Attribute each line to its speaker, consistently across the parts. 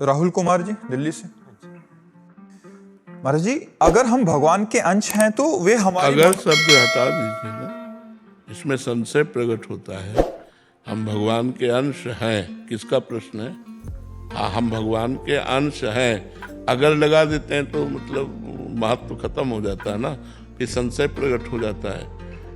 Speaker 1: राहुल कुमार जी, दिल्ली से। महाराज जी, अगर हम भगवान के अंश हैं तो वे हमारे
Speaker 2: अगर शब्द हटा दीजिए ना, इसमें संशय प्रकट होता है। हम भगवान के अंश हैं, किसका प्रश्न है? हाँ, हम भगवान के अंश हैं। अगर लगा देते हैं तो मतलब महत्व खत्म हो जाता है ना, फिर संशय प्रकट हो जाता है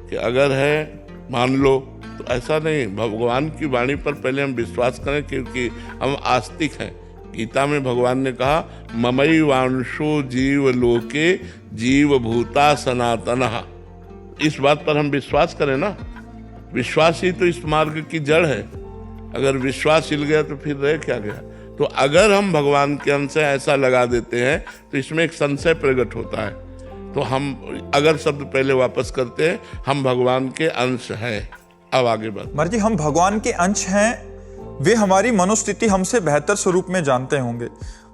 Speaker 2: कि अगर है मान लो, तो ऐसा नहीं। भगवान की वाणी पर पहले हम विश्वास करें, क्योंकि हम आस्तिक हैं। गीता में भगवान ने कहा, ममई वांशो जीव लोके जीव भूता सनातनः। इस बात पर हम विश्वास करें ना, विश्वास ही तो इस मार्ग की जड़ है। अगर विश्वास हिल गया तो फिर रह क्या गया? तो अगर हम भगवान के अंश से ऐसा लगा देते हैं तो इसमें एक संशय प्रकट होता है। तो हम अगर शब्द पहले वापस करते हैं, हम भगवान के अंश हैं। अब आगे बात।
Speaker 1: महाराज जी, हम भगवान के अंश हैं, वे हमारी मनोस्थिति हमसे बेहतर स्वरूप में जानते होंगे।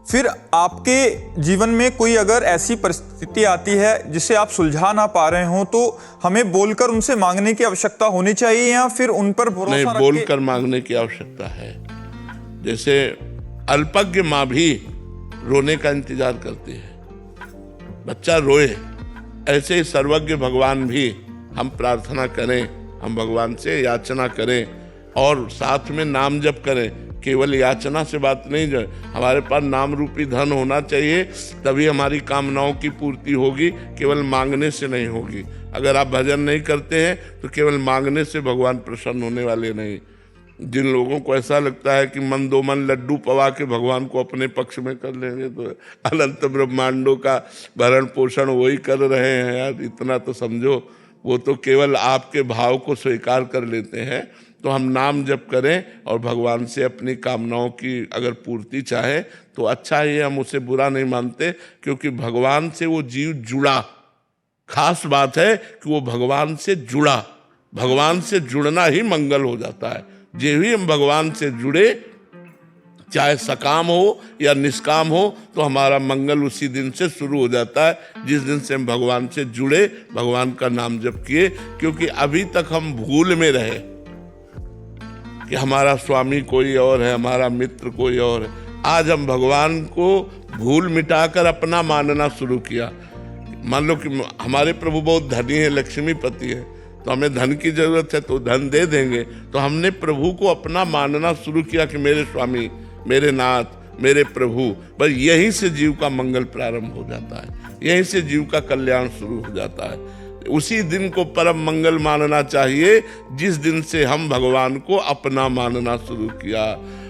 Speaker 1: फिर आपके जीवन में कोई अगर ऐसी परिस्थिति आती है जिसे आप सुलझा ना पा रहे हो, तो हमें बोलकर उनसे मांगने की आवश्यकता होनी चाहिए या फिर उन पर भरोसा
Speaker 2: नहीं,
Speaker 1: रख के?
Speaker 2: बोलकर मांगने की आवश्यकता है। जैसे अल्पज्ञ माँ भी रोने का इंतजार करती है, बच्चा रोए, ऐसे ही सर्वज्ञ भगवान भी हम प्रार्थना करें, हम भगवान से याचना करें और साथ में नाम जप करें। केवल याचना से बात नहीं, जो हमारे पास नाम रूपी धन होना चाहिए, तभी हमारी कामनाओं की पूर्ति होगी, केवल मांगने से नहीं होगी। अगर आप भजन नहीं करते हैं तो केवल मांगने से भगवान प्रसन्न होने वाले नहीं। जिन लोगों को ऐसा लगता है कि मन दो मन लड्डू पवा के भगवान को अपने पक्ष में कर लेंगे, तो अनंत ब्रह्मांडों का भरण पोषण वही कर रहे हैं यार, इतना तो समझो। वो तो केवल आपके भाव को स्वीकार कर लेते हैं। तो हम नाम जप करें और भगवान से अपनी कामनाओं की अगर पूर्ति चाहे तो अच्छा ही है, हम उसे बुरा नहीं मानते, क्योंकि भगवान से वो जीव जुड़ा। खास बात है कि वो भगवान से जुड़ा, भगवान से जुड़ना ही मंगल हो जाता है। जे भी हम भगवान से जुड़े, चाहे सकाम हो या निष्काम हो, तो हमारा मंगल उसी दिन से शुरू हो जाता है जिस दिन से हम भगवान से जुड़े, भगवान का नाम जप किए। क्योंकि अभी तक हम भूल में रहे कि हमारा स्वामी कोई और है, हमारा मित्र कोई और है। आज हम भगवान को भूल मिटाकर अपना मानना शुरू किया। मान लो कि हमारे प्रभु बहुत धनी है, लक्ष्मीपति है, तो हमें धन की जरूरत है तो धन दे देंगे। तो हमने प्रभु को अपना मानना शुरू किया कि मेरे स्वामी, मेरे नाथ, मेरे प्रभु। बस यहीं से जीव का मंगल प्रारंभ हो जाता है, यहीं से जीव का कल्याण शुरू हो जाता है। उसी दिन को परम मंगल मानना चाहिए जिस दिन से हम भगवान को अपना मानना शुरू किया,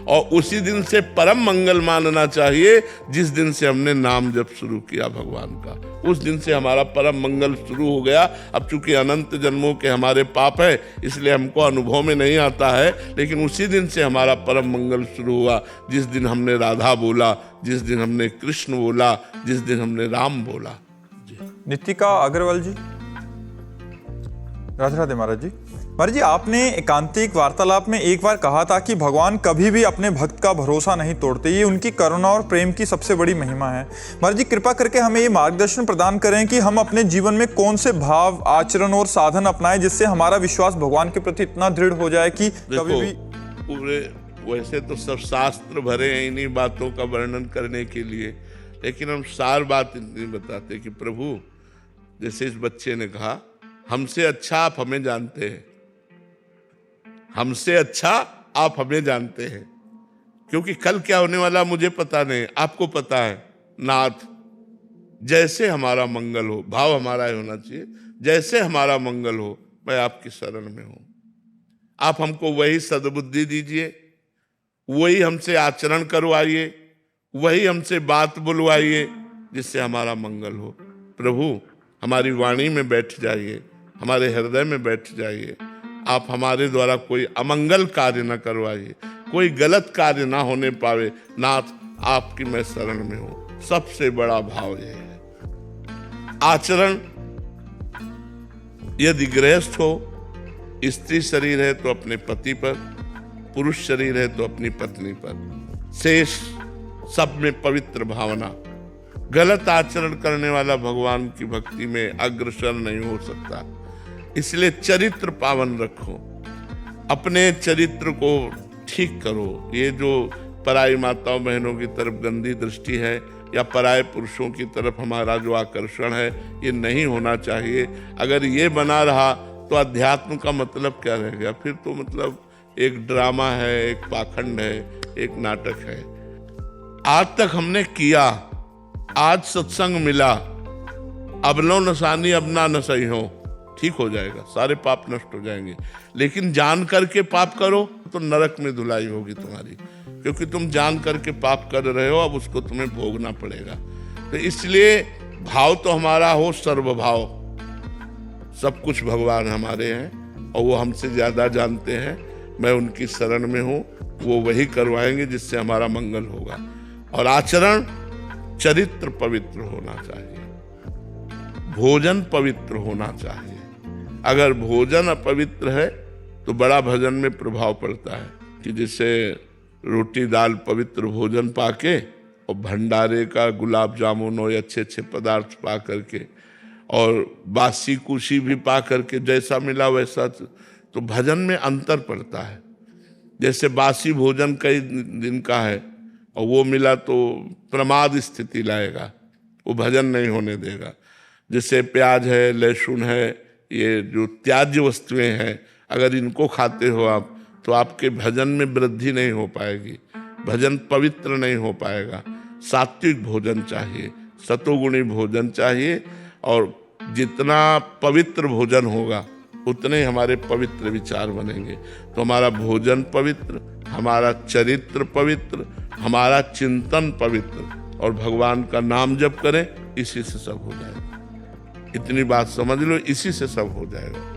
Speaker 2: और उसी दिन से परम मंगल मानना चाहिए जिस दिन से हमने नाम जप शुरू किया भगवान का। उस दिन से हमारा परम मंगल शुरू हो गया। अब चूंकि अनंत जन्मों के हमारे पाप है, इसलिए हमको अनुभव में नहीं आता है, लेकिन उसी दिन से हमारा परम मंगल शुरू हुआ जिस दिन हमने राधा बोला, जिस दिन हमने कृष्ण बोला, जिस दिन हमने राम बोला।
Speaker 1: नितिका अग्रवाल जी, राधे राधे। महाराज जी, महाराज जी, आपने एकांतिक वार्तालाप में एक बार कहा था कि भगवान कभी भी अपने भक्त का भरोसा नहीं तोड़ते, ये उनकी करुणा और प्रेम की सबसे बड़ी महिमा है। महाराज जी, कृपा करके हमें ये मार्गदर्शन प्रदान करें कि हम अपने जीवन में कौन से भाव, आचरण और साधन अपनाएं जिससे हमारा विश्वास भगवान के प्रति इतना दृढ़ हो जाए कि कभी भी
Speaker 2: पूरे। वैसे तो सब शास्त्र भरे हैं इन्हीं बातों का वर्णन करने के लिए, लेकिन हम सार बात इतनी बताते कि प्रभु, जैसे इस बच्चे ने कहा, हमसे अच्छा आप हमें जानते हैं, हमसे अच्छा आप हमें जानते हैं, क्योंकि कल क्या होने वाला मुझे पता नहीं, आपको पता है। नाथ, जैसे हमारा मंगल हो, भाव हमारा ही होना चाहिए, जैसे हमारा मंगल हो मैं आपकी शरण में हूं। आप हमको वही सद्बुद्धि दीजिए, वही हमसे आचरण करवाइए, वही हमसे बात बुलवाइए जिससे हमारा मंगल हो। प्रभु, हमारी वाणी में बैठ जाइए, हमारे हृदय में बैठ जाइए। आप हमारे द्वारा कोई अमंगल कार्य न करवाइए, कोई गलत कार्य ना होने पावे। नाथ, आपकी मैं शरण में हूं। सबसे बड़ा भाव यह है। आचरण, यदि गृहस्थ हो, स्त्री शरीर है तो अपने पति पर, पुरुष शरीर है तो अपनी पत्नी पर, शेष सब में पवित्र भावना। गलत आचरण करने वाला भगवान की भक्ति में अग्रसर नहीं हो सकता। इसलिए चरित्र पावन रखो, अपने चरित्र को ठीक करो। ये जो पराई माताओं बहनों की तरफ गंदी दृष्टि है या पराये पुरुषों की तरफ हमारा जो आकर्षण है, ये नहीं होना चाहिए। अगर ये बना रहा तो अध्यात्म का मतलब क्या रह गया? फिर तो मतलब एक ड्रामा है, एक पाखंड है, एक नाटक है। आज तक हमने किया, आज सत्संग मिला, अब लो नसानी अब ना नसई हो, ठीक हो जाएगा, सारे पाप नष्ट हो जाएंगे। लेकिन जान करके पाप करो तो नरक में धुलाई होगी तुम्हारी, क्योंकि तुम जान करके पाप कर रहे हो, अब उसको तुम्हें भोगना पड़ेगा। तो इसलिए भाव तो हमारा हो सर्वभाव, सब कुछ भगवान हमारे हैं और वो हमसे ज्यादा जानते हैं। मैं उनकी शरण में हूँ, वो वही करवाएंगे जिससे हमारा मंगल होगा। और आचरण, चरित्र पवित्र होना चाहिए, भोजन पवित्र होना चाहिए। अगर भोजन अपवित्र है तो बड़ा भजन में प्रभाव पड़ता है कि जिससे रोटी दाल पवित्र भोजन पाके और भंडारे का गुलाब जामुन और अच्छे अच्छे पदार्थ पा करके और बासी कुशी भी पा करके जैसा मिला वैसा, तो भजन में अंतर पड़ता है। जैसे बासी भोजन कई दिन का है और वो मिला तो प्रमाद स्थिति लाएगा, वो भजन नहीं होने देगा। जैसे प्याज है, लहसुन है, ये जो त्याज्य वस्तुएं हैं, अगर इनको खाते हो आप तो आपके भजन में वृद्धि नहीं हो पाएगी, भजन पवित्र नहीं हो पाएगा। सात्विक भोजन चाहिए, सतोगुणी भोजन चाहिए, और जितना पवित्र भोजन होगा उतने हमारे पवित्र विचार बनेंगे। तो हमारा भोजन पवित्र, हमारा चरित्र पवित्र, हमारा चिंतन पवित्र, और भगवान का नाम जप करें, इसी से सब हो जाएगा। इतनी बात समझ लो, इसी से सब हो जाएगा।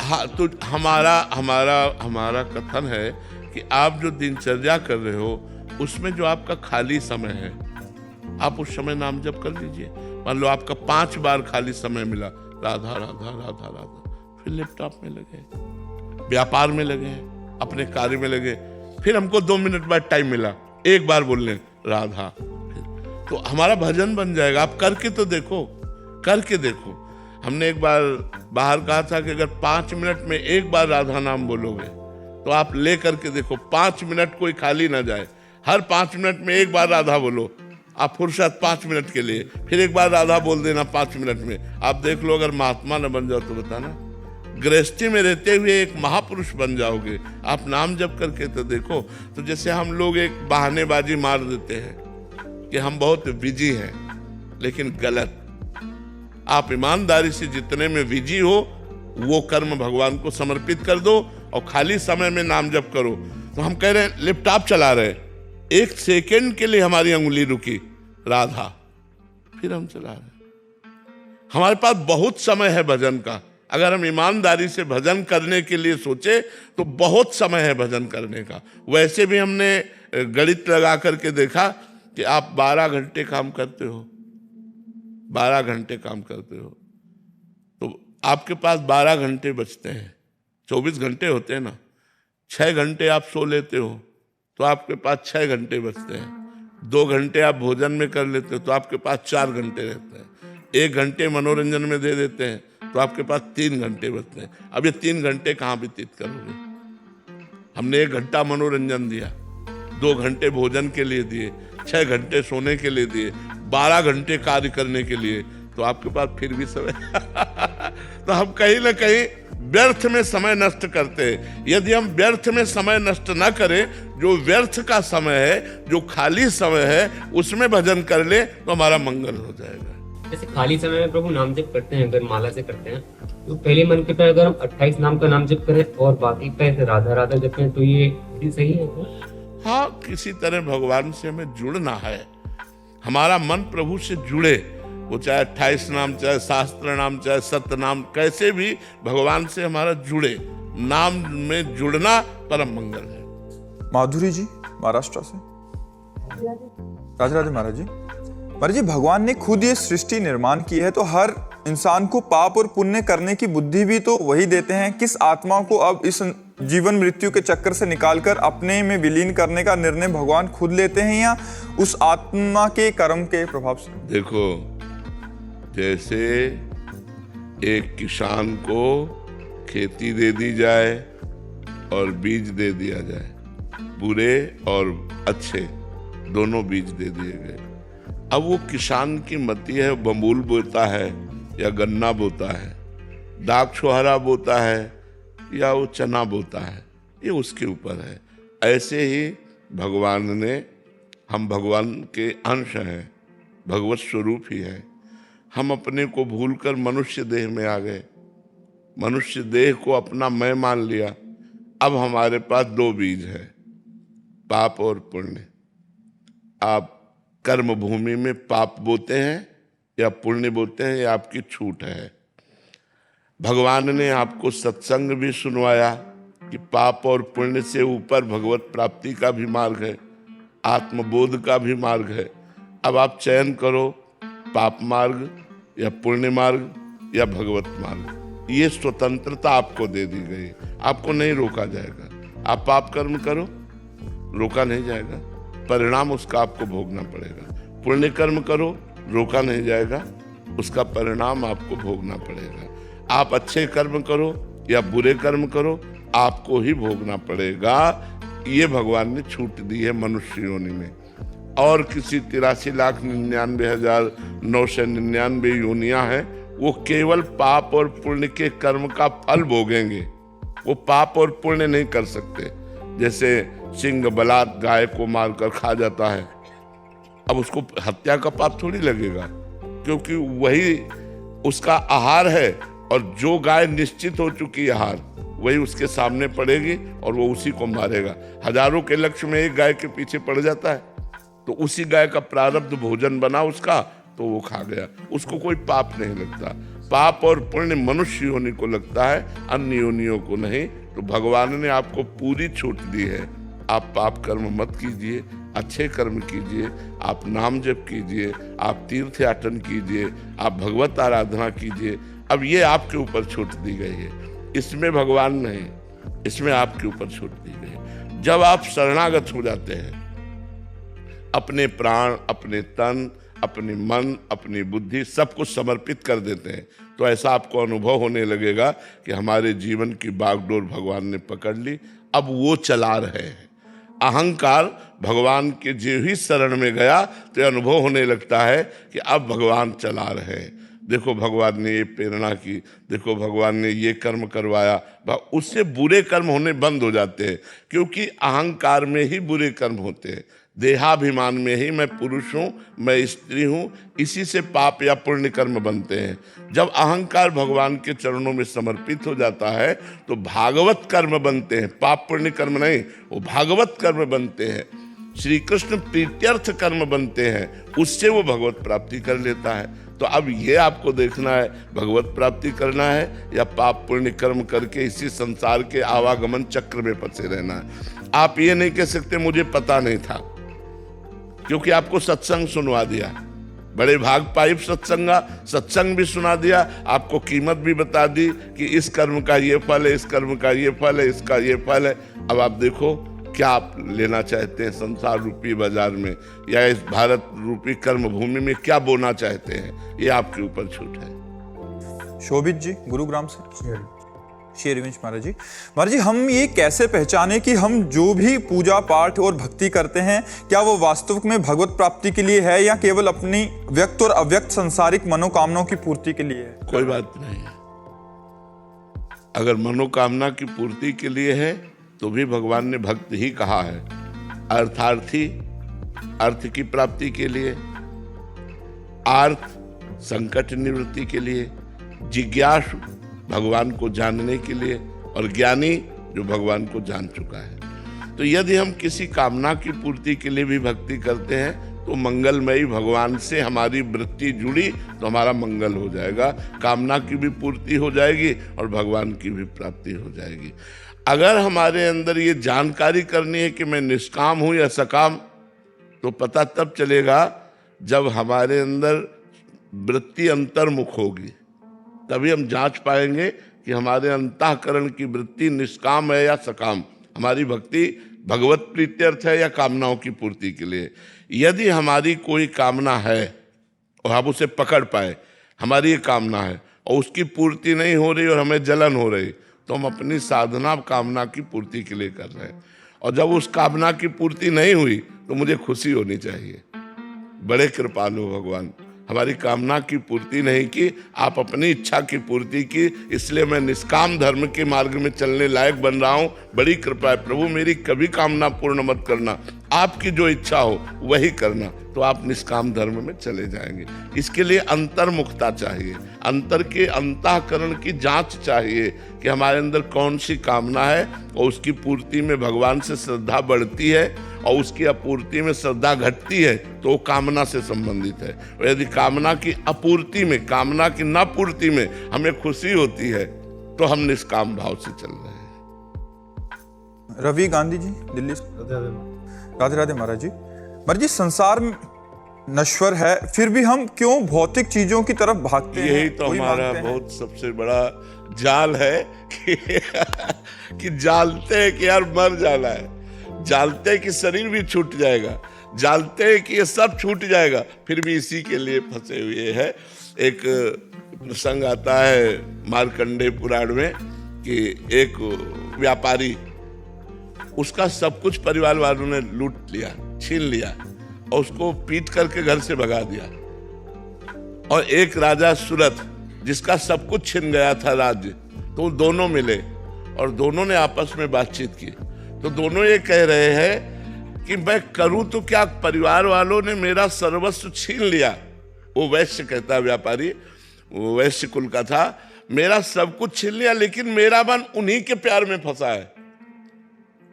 Speaker 2: हाँ, तो हमारा कथन है कि आप जो दिनचर्या कर रहे हो उसमें जो आपका खाली समय है, आप उस समय नाम जप कर लीजिए। मान लो आपका 5 बार खाली समय मिला, राधा राधा राधा राधा, फिर लैपटॉप में लगे, व्यापार में लगे, अपने कार्य में लगे। फिर हमको 2 मिनट बाद टाइम मिला, एक बार बोल लें राधा, फिर तो हमारा भजन बन जाएगा। आप करके तो देखो, करके देखो। हमने एक बार बाहर कहा था कि अगर 5 मिनट में एक बार राधा नाम बोलोगे तो आप ले करके देखो, 5 मिनट कोई खाली ना जाए। हर 5 मिनट में एक बार राधा बोलो, आप फुर्सत 5 मिनट के लिए, फिर एक बार राधा बोल देना 5 मिनट में। आप देख लो, अगर महात्मा न बन जाओ तो बताना, गृहस्थी में रहते हुए एक महापुरुष बन जाओगे। आप नाम जप करके तो देखो। तो जैसे हम लोग एक बहानेबाजी मार देते हैं कि हम बहुत बिजी हैं, लेकिन गलत। आप ईमानदारी से जितने में बिजी हो वो कर्म भगवान को समर्पित कर दो और खाली समय में नाम जप करो। तो हम कह रहे हैं लैपटॉप चला रहे, 1 सेकेंड के लिए हमारी अंगुली रुकी, राधा, फिर हम चला रहे। हमारे पास बहुत समय है भजन का। अगर हम ईमानदारी से भजन करने के लिए सोचे तो बहुत समय है भजन करने का। वैसे भी हमने गणित लगा करके देखा कि आप 12 घंटे काम करते हो, 12 घंटे काम करते हो, तो आपके पास 12 घंटे बचते हैं। 24 घंटे होते हैं ना, 6 घंटे आप सो लेते हो तो आपके पास 6 घंटे बचते हैं। 2 घंटे आप भोजन में कर लेते हो तो आपके पास 4 घंटे रहते हैं। 1 घंटे मनोरंजन में दे देते हैं तो आपके पास 3 घंटे बचते हैं। अब ये 3 घंटे कहाँ व्यतीत करोगे? हमने 1 घंटा मनोरंजन दिया, 2 घंटे भोजन के लिए दिए, 6 घंटे सोने के लिए दिए, 12 घंटे कार्य करने के लिए, तो आपके पास फिर भी समय तो हम कहीं ना कहीं व्यर्थ में समय नष्ट करते हैं। यदि हम व्यर्थ में समय नष्ट ना करें, जो व्यर्थ का समय है, जो खाली समय है, उसमें भजन कर ले तो हमारा मंगल हो जाएगा।
Speaker 3: जैसे खाली समय में प्रभु नाम जप करते हैं, अगर माला से करते हैं, तो पहले मन के पे अगर हम 28 नाम का नाम जप करें और बाकी पे राधा राधा जपें तो ये सही है?
Speaker 2: हाँ, किसी तरह भगवान से हमें जुड़ना है, हमारा मन प्रभु से जुड़े। वो चाहे 28 नाम, चाहे शास्त्र नाम, चाहे सत्य नाम, कैसे भी भगवान से हमारा जुड़े। नाम में जुड़ना परम मंगल है।
Speaker 1: माधुरी जी महाराष्ट्र से। राधे राधे महाराज जी। महाराज जी, भगवान ने खुद ये सृष्टि निर्माण की है, तो हर इंसान को पाप और पुण्य करने की बुद्धि भी तो वही देते हैं। किस आत्मा को अब इस जीवन मृत्यु के चक्कर से निकालकर अपने में विलीन करने का निर्णय भगवान खुद लेते हैं या उस आत्मा के कर्म के प्रभाव से?
Speaker 2: देखो, जैसे एक किसान को खेती दे दी जाए, और बीज दे दिया जाए, बुरे और अच्छे दोनों बीज दे दिए गए। अब वो किसान की मति है, बबूल बोता है या गन्ना बोता है, दाख छुहारा बोता है या वो चना बोता है, ये उसके ऊपर है। ऐसे ही भगवान ने, हम भगवान के अंश हैं, भगवत स्वरूप ही है। हम अपने को भूलकर मनुष्य देह में आ गए, मनुष्य देह को अपना मैं मान लिया। अब हमारे पास दो बीज है, पाप और पुण्य। आप कर्म भूमि में पाप बोते हैं या पुण्य बोते हैं, ये आपकी छूट है। भगवान ने आपको सत्संग भी सुनवाया कि पाप और पुण्य से ऊपर भगवत प्राप्ति का भी मार्ग है, आत्मबोध का भी मार्ग है। अब आप चयन करो, पाप मार्ग या पुण्य मार्ग या भगवत मार्ग। ये स्वतंत्रता आपको दे दी गई, आपको नहीं रोका जाएगा। आप पाप कर्म करो, रोका नहीं जाएगा, परिणाम उसका आपको भोगना पड़ेगा। पुण्य कर्म करो, रोका नहीं जाएगा, उसका परिणाम आपको भोगना पड़ेगा। आप अच्छे कर्म करो या बुरे कर्म करो, आपको ही भोगना पड़ेगा। ये भगवान ने छूट दी है मनुष्य योनि में। और किसी 83,99,999 योनियां हैं, वो केवल पाप और पुण्य के कर्म का फल भोगेंगे, वो पाप और पुण्य नहीं कर सकते। जैसे सिंह बलात् गाय को मारकर खा जाता है, अब उसको हत्या का पाप थोड़ी लगेगा, क्योंकि वही उसका आहार है। और जो गाय निश्चित हो चुकी है आहार, वही उसके सामने पड़ेगी और वो उसी को मारेगा। हजारों के लक्ष्य में एक गाय के पीछे पड़ जाता है, तो उसी गाय का प्रारब्ध भोजन बना उसका, तो वो खा गया, उसको कोई पाप नहीं लगता। पाप और पुण्य मनुष्य योनि को लगता है, अन्य योनियों को नहीं। तो भगवान ने आपको पूरी छूट दी है। आप पाप कर्म मत कीजिए, अच्छे कर्म कीजिए, आप नाम जप कीजिए, आप तीर्थ याटन कीजिए, आप भगवत आराधना कीजिए। अब ये आपके ऊपर छूट दी गई है, इसमें भगवान नहीं, इसमें आपके ऊपर छूट दी गई है। जब आप शरणागत हो जाते हैं, अपने प्राण, अपने तन, अपने मन, अपनी बुद्धि सब कुछ समर्पित कर देते हैं, तो ऐसा आपको अनुभव होने लगेगा कि हमारे जीवन की बागडोर भगवान ने पकड़ ली, अब वो चला रहे हैं। अहंकार भगवान के जो ही शरण में गया तो अनुभव होने लगता है कि अब भगवान चला रहे हैं। देखो भगवान ने ये प्रेरणा की, देखो भगवान ने ये कर्म करवाया, उससे बुरे कर्म होने बंद हो जाते हैं, क्योंकि अहंकार में ही बुरे कर्म होते हैं। देहाभिमान में ही मैं पुरुष हूँ, मैं स्त्री हूँ, इसी से पाप या पुण्य कर्म बनते हैं। जब अहंकार भगवान के चरणों में समर्पित हो जाता है तो भागवत कर्म बनते हैं, पाप पुण्य कर्म नहीं, वो भागवत कर्म बनते हैं, श्री कृष्ण प्रीत्यर्थ कर्म बनते हैं, उससे वो भगवत प्राप्ति कर लेता है। तो अब ये आपको देखना है, भगवत प्राप्ति करना है या पाप पुण्य कर्म करके इसी संसार के आवागमन चक्र में फंसे रहना है। आप ये नहीं कह सकते मुझे पता नहीं था, क्योंकि आपको सत्संग सुनवा दिया, बड़े भाग पाइप सत्संग भी सुना दिया, आपको कीमत भी बता दी कि इस कर्म का ये फल है, इस कर्म का ये फल है, इसका ये फल है। अब आप देखो क्या आप लेना चाहते हैं संसार रूपी बाजार में, या इस भारत रूपी कर्म भूमि में क्या बोना चाहते हैं, ये आपके ऊपर छूट है।
Speaker 1: शोभित जी गुरुग्राम से, शेरविंश महाराज जी, हम ये कैसे पहचाने कि हम जो भी पूजा पाठ और भक्ति करते हैं, क्या वो वास्तविक में भगवत प्राप्ति के लिए है या केवल अपनी व्यक्त और अव्यक्त सांसारिक मनोकामनाओं की पूर्ति के लिए है?
Speaker 2: कोई बात नहीं है, अगर मनोकामना की पूर्ति के लिए है तो भी भगवान ने भक्त ही कहा है। अर्थार्थी अर्थ की प्राप्ति के लिए, आर्थ संकट निवृत्ति के लिए, जिज्ञासु भगवान को जानने के लिए, और ज्ञानी जो भगवान को जान चुका है। तो यदि हम किसी कामना की पूर्ति के लिए भी भक्ति करते हैं तो मंगलमयी भगवान से हमारी वृत्ति जुड़ी तो हमारा मंगल हो जाएगा, कामना की भी पूर्ति हो जाएगी और भगवान की भी प्राप्ति हो जाएगी। अगर हमारे अंदर ये जानकारी करनी है कि मैं निष्काम हूं या सकाम, तो पता तब चलेगा जब हमारे अंदर वृत्ति अंतर्मुख होगी, तभी हम जांच पाएंगे कि हमारे अंतःकरण की वृत्ति निष्काम है या सकाम, हमारी भक्ति भगवत प्रीत्यर्थ है या कामनाओं की पूर्ति के लिए। यदि हमारी कोई कामना है और हम उसे पकड़ पाए, हमारी ये कामना है और उसकी पूर्ति नहीं हो रही और हमें जलन हो रही, तो हम अपनी साधना कामना की पूर्ति के लिए कर रहे हैं। और जब उस कामना की पूर्ति नहीं हुई तो मुझे खुशी होनी चाहिए। बड़े कृपालु भगवान, हमारी कामना की पूर्ति नहीं की, आप अपनी इच्छा की पूर्ति की, इसलिए मैं निष्काम धर्म के मार्ग में चलने लायक बन रहा हूं। बड़ी कृपा है प्रभु, मेरी कभी कामना पूर्ण मत करना, आपकी जो इच्छा हो वही करना, तो आप निष्काम धर्म में चले जाएंगे। इसके लिए अंतर्मुखता चाहिए, अंतर के अंतःकरण की जांच चाहिए कि हमारे अंदर कौन सी कामना है और उसकी पूर्ति में भगवान से श्रद्धा बढ़ती है और उसकी अपूर्ति में श्रद्धा घटती है तो वो कामना से संबंधित है। और यदि कामना की अपूर्ति में, कामना की न पूर्ति में हमें खुशी होती है तो हम निष्काम भाव से चल रहे हैं।
Speaker 1: रवि गांधी जी, दिल्ली से। राधे राधे महाराज जी। महाराज जी, संसार नश्वर है, फिर भी हम क्यों भौतिक चीजों की तरफ भागते हैं?
Speaker 2: यही तो हमारा बहुत सबसे बड़ा जाल है कि जानते हैं कि यार मर जाना है, जानते हैं कि शरीर भी छूट जाएगा, जानते हैं कि ये सब छूट जाएगा, फिर भी इसी के लिए फंसे हुए हैं। एक प्रसंग आता है मार्कंडेय पुराण में कि एक व्यापारी, उसका सब कुछ परिवार वालों ने लूट लिया, छीन लिया और उसको पीट करके घर से भगा दिया। और एक राजा सूरत, जिसका सब कुछ छिन गया था राज्य, तो दोनों मिले और दोनों ने आपस में बातचीत की। तो दोनों ये कह रहे हैं कि मैं करूं तो क्या, परिवार वालों ने मेरा सर्वस्व छीन लिया। वो वैश्य कहता है, व्यापारी, वो वैश्य कुल का था, मेरा सब कुछ छीन लिया लेकिन मेरा मन उन्हीं के प्यार में फंसा है,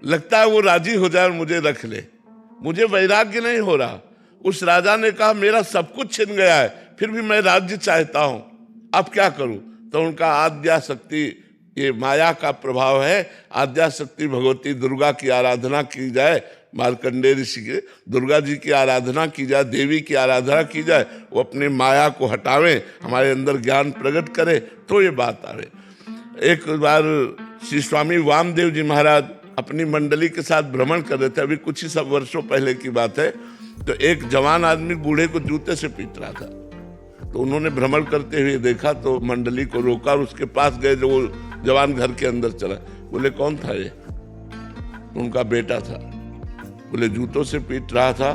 Speaker 2: लगता है वो राजी हो जाए और मुझे रख ले, मुझे वैराग्य नहीं हो रहा। उस राजा ने कहा मेरा सब कुछ छिन गया है, फिर भी मैं राज्य चाहता हूं, अब क्या करूं? तो उनका आद्या शक्ति, ये माया का प्रभाव है, आद्या शक्ति भगवती दुर्गा की आराधना की जाए, मार्कंडेय ऋषि के दुर्गा जी की आराधना की जाए, देवी की आराधना की जाए, वो अपने माया को हटावे, हमारे अंदर ज्ञान प्रकट करे तो ये बात आवे। एक बार श्री स्वामी वामदेव जी महाराज अपनी मंडली के साथ भ्रमण कर रहे थे, अभी कुछ ही सब वर्षों पहले की बात है। तो एक जवान आदमी बूढ़े को जूते से पीट रहा था, तो उन्होंने भ्रमण करते हुए देखा तो मंडली को रोका और उसके पास गए। जो वो जवान घर के अंदर चला, बोले कौन था ये? उनका बेटा था। बोले जूतों से पीट रहा था,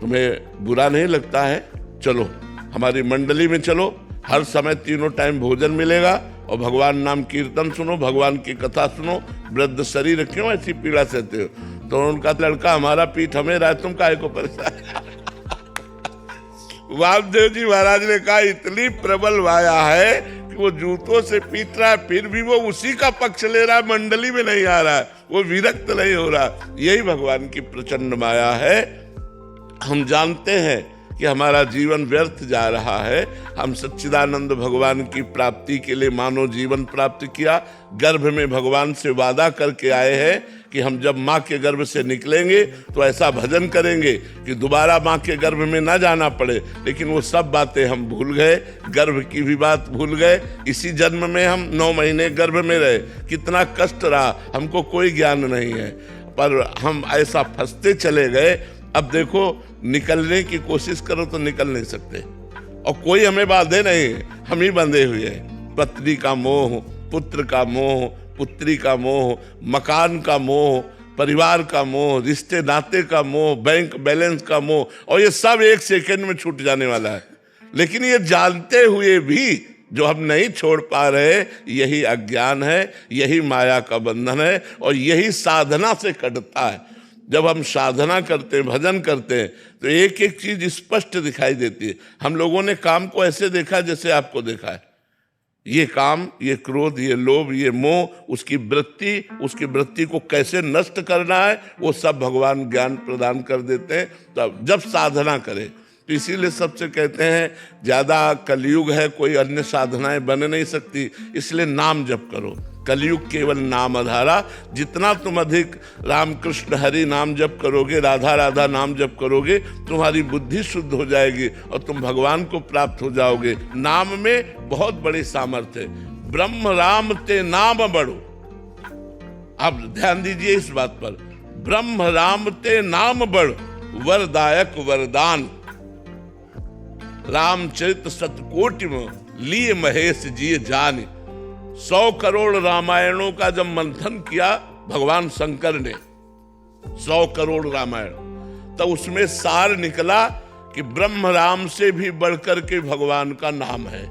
Speaker 2: तुम्हें बुरा नहीं लगता है? चलो हमारी मंडली में चलो, हर समय तीनों टाइम भोजन मिलेगा और भगवान नाम कीर्तन सुनो, भगवान की कथा सुनो, वृद्ध शरीर क्यों ऐसी पीड़ा सहते हो? तो उनका लड़का, हमारा पीठ हमें रहा, तुम काहे को परेशान? वामदेव जी महाराज ने कहा इतनी प्रबल माया है कि वो जूतों से पीट रहा है, फिर भी वो उसी का पक्ष ले रहा है, मंडली में नहीं आ रहा है, वो विरक्त नहीं हो रहा। यही भगवान की प्रचंड माया है। हम जानते हैं कि हमारा जीवन व्यर्थ जा रहा है। हम सच्चिदानंद भगवान की प्राप्ति के लिए मानव जीवन प्राप्त किया, गर्भ में भगवान से वादा करके आए हैं कि हम जब माँ के गर्भ से निकलेंगे तो ऐसा भजन करेंगे कि दोबारा माँ के गर्भ में ना जाना पड़े। लेकिन वो सब बातें हम भूल गए, गर्भ की भी बात भूल गए। इसी जन्म में हम 9 महीने गर्भ में रहे, कितना कष्ट रहा, हमको कोई ज्ञान नहीं है, पर हम ऐसा फंसते चले गए। अब देखो, निकलने की कोशिश करो तो निकल नहीं सकते और कोई हमें बांधे नहीं, हम ही बंधे हुए हैं। पत्नी का मोह, पुत्र का मोह, पुत्री का मोह, मकान का मोह, परिवार का मोह, रिश्ते नाते का मोह, बैंक बैलेंस का मोह, और ये सब 1 सेकंड में छूट जाने वाला है। लेकिन ये जानते हुए भी जो हम नहीं छोड़ पा रहे, यही अज्ञान है, यही माया का बंधन है और यही साधना से कटता है। जब हम साधना करते हैं, भजन करते हैं, तो एक एक चीज स्पष्ट दिखाई देती है। हम लोगों ने काम को ऐसे देखा जैसे आपको देखा है। ये काम, ये क्रोध, ये लोभ, ये मोह, उसकी वृत्ति को कैसे नष्ट करना है, वो सब भगवान ज्ञान प्रदान कर देते हैं तब जब साधना करें। तो इसीलिए सबसे कहते हैं ज्यादा कलयुग है, कोई अन्य साधनाएं बन नहीं सकती, इसलिए नाम जप करो। कलयुग केवल नाम आधारा। जितना तुम अधिक राम कृष्ण हरि नाम जप करोगे, राधा राधा नाम जप करोगे, तुम्हारी बुद्धि शुद्ध हो जाएगी और तुम भगवान को प्राप्त हो जाओगे। नाम में बहुत बड़ी सामर्थ्य है। ब्रह्म राम ते नाम बड़ो। आप ध्यान दीजिए इस बात पर। ब्रह्म राम ते नाम बड़, वरदायक वरदान। रामचरित सतकोटि में लिए महेश जी जान। 100 करोड़ रामायणों का जब मंथन किया भगवान शंकर ने, 100 करोड़ रामायण, तो उसमें सार निकला कि ब्रह्म राम से भी बढ़कर के भगवान का नाम है।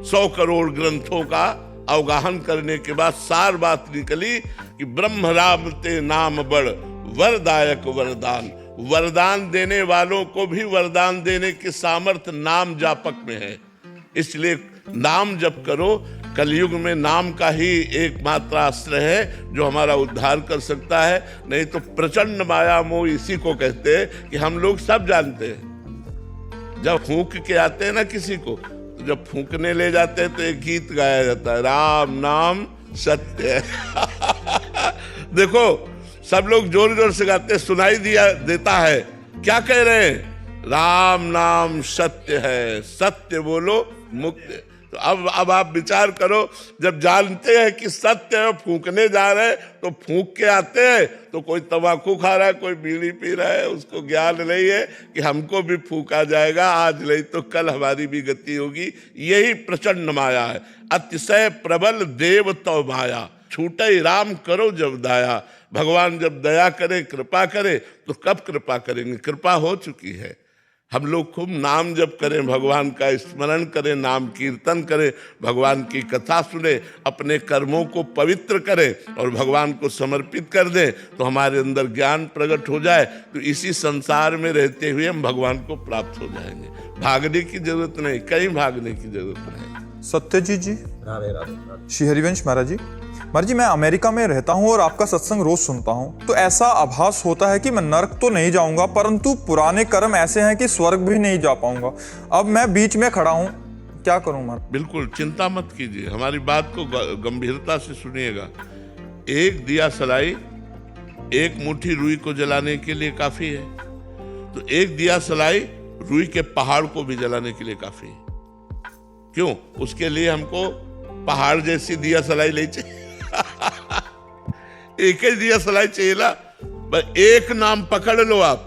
Speaker 2: 100 करोड़ ग्रंथों का अवगाहन करने के बाद सार बात निकली कि ब्रह्म राम ते नाम बड़ वरदायक वरदान। वरदान देने वालों को भी वरदान देने की सामर्थ्य नाम जापक में है। इसलिए नाम जप करो। कलयुग में नाम का ही एकमात्र आश्रय है जो हमारा उद्धार कर सकता है। नहीं तो प्रचंड माया मोह इसी को कहते हैं कि हम लोग सब जानते हैं। जब फूंक के आते हैं ना किसी को, तो जब फूंकने ले जाते हैं तो एक गीत गाया जाता है, राम नाम सत्य है। देखो सब लोग जोर जोर से गाते हैं, सुनाई देता है। क्या कह रहे हैं? राम नाम सत्य है, सत्य बोलो मुक्त। तो अब आप विचार करो, जब जानते हैं कि सत्य है, फूंकने जा रहे हैं तो फूंक के आते हैं, तो कोई तंबाकू खा रहा है, कोई बीड़ी पी रहा है, उसको ज्ञान नहीं है कि हमको भी फूंका जाएगा, आज नहीं तो कल हमारी भी गति होगी। यही प्रचंड माया है। अतिशय प्रबल देव तो माया, छूटे राम करो जब दाया। भगवान जब दया करे, कृपा करे, तो कब कृपा करेंगे? कृपा हो चुकी है। हम लोग खूब नाम जप करें, भगवान का स्मरण करें, नाम कीर्तन करें, भगवान की कथा सुने, अपने कर्मों को पवित्र करें और भगवान को समर्पित कर दें, तो हमारे अंदर ज्ञान प्रकट हो जाए। तो इसी संसार में रहते हुए हम भगवान को प्राप्त हो जाएंगे। भागने की जरूरत नहीं, कहीं भागने की जरूरत नहीं।
Speaker 1: सत्यजीत जी, राधे राधे। श्री हरिवंश महाराज जी, महाराज जी मैं अमेरिका में रहता हूँ और आपका सत्संग रोज सुनता हूँ, तो ऐसा आभास होता है कि मैं नरक तो नहीं जाऊंगा, परंतु पुराने कर्म ऐसे हैं कि स्वर्ग भी नहीं जा पाऊंगा। अब मैं बीच में खड़ा हूँ, क्या करूं महाराज?
Speaker 2: बिल्कुल चिंता मत कीजिए, हमारी बात को गंभीरता से सुनिएगा। एक दिया सलाई एक मुट्ठी रुई को जलाने के लिए काफी है, तो एक दिया सलाई रुई के पहाड़ को भी जलाने के लिए काफी है। क्यों? उसके लिए हमको पहाड़ जैसी दिया सलाई ले चाहिए। एक ही दिया सलाई चाहिए ना, बस एक नाम पकड़ लो आप,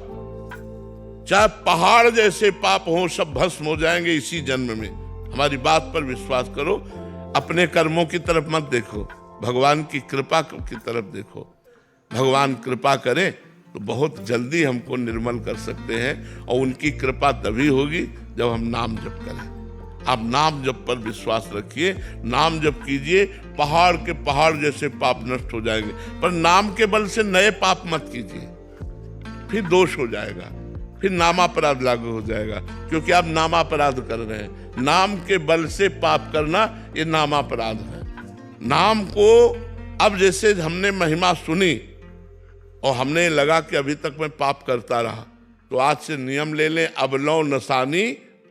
Speaker 2: चाहे पहाड़ जैसे पाप हो सब भस्म हो जाएंगे इसी जन्म में। हमारी बात पर विश्वास करो, अपने कर्मों की तरफ मत देखो, भगवान की कृपा की तरफ देखो। भगवान कृपा करें तो बहुत जल्दी हमको निर्मल कर सकते हैं, और उनकी कृपा तभी होगी जब हम नाम जप करें। आप नाम जप पर विश्वास रखिए, नाम जप कीजिए, पहाड़ के पहाड़ जैसे पाप नष्ट हो जाएंगे। पर नाम के बल से नए पाप मत कीजिए, फिर दोष हो जाएगा, फिर नामापराध लागू हो जाएगा, क्योंकि आप नामापराध कर रहे हैं। नाम के बल से पाप करना ये नामापराध है। नाम को अब जैसे हमने महिमा सुनी और हमने लगा कि अभी तक मैं पाप करता रहा, तो आज से नियम ले लें, अब लो नसानी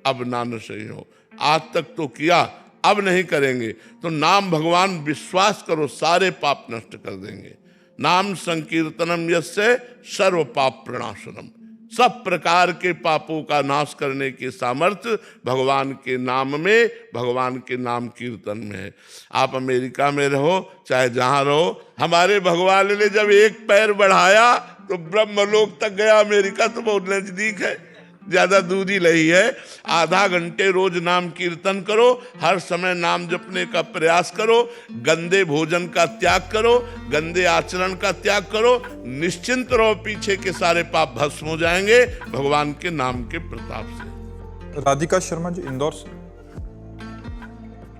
Speaker 2: अब ना नशे हो। आज तक तो किया, अब नहीं करेंगे। तो नाम भगवान विश्वास करो सारे पाप नष्ट कर देंगे। नाम संकीर्तनम यस्य सर्व पाप प्रणाशनम, सब प्रकार के पापों का नाश करने की सामर्थ्य भगवान के नाम में, भगवान के नाम कीर्तन में है। आप अमेरिका में रहो चाहे जहां रहो, हमारे भगवान ने जब एक पैर बढ़ाया तो ब्रह्मलोक तक गया। अमेरिका तो बहुत नजदीक है, ज्यादा दूरी नहीं है। आधा घंटे रोज नाम कीर्तन करो, हर समय नाम जपने का प्रयास करो, गंदे भोजन का त्याग करो, गंदे आचरण का त्याग करो, निश्चिंत रहो, पीछे के सारे पाप भस्म हो जाएंगे भगवान के नाम के प्रताप से।
Speaker 1: राधिका शर्मा जी, इंदौर से।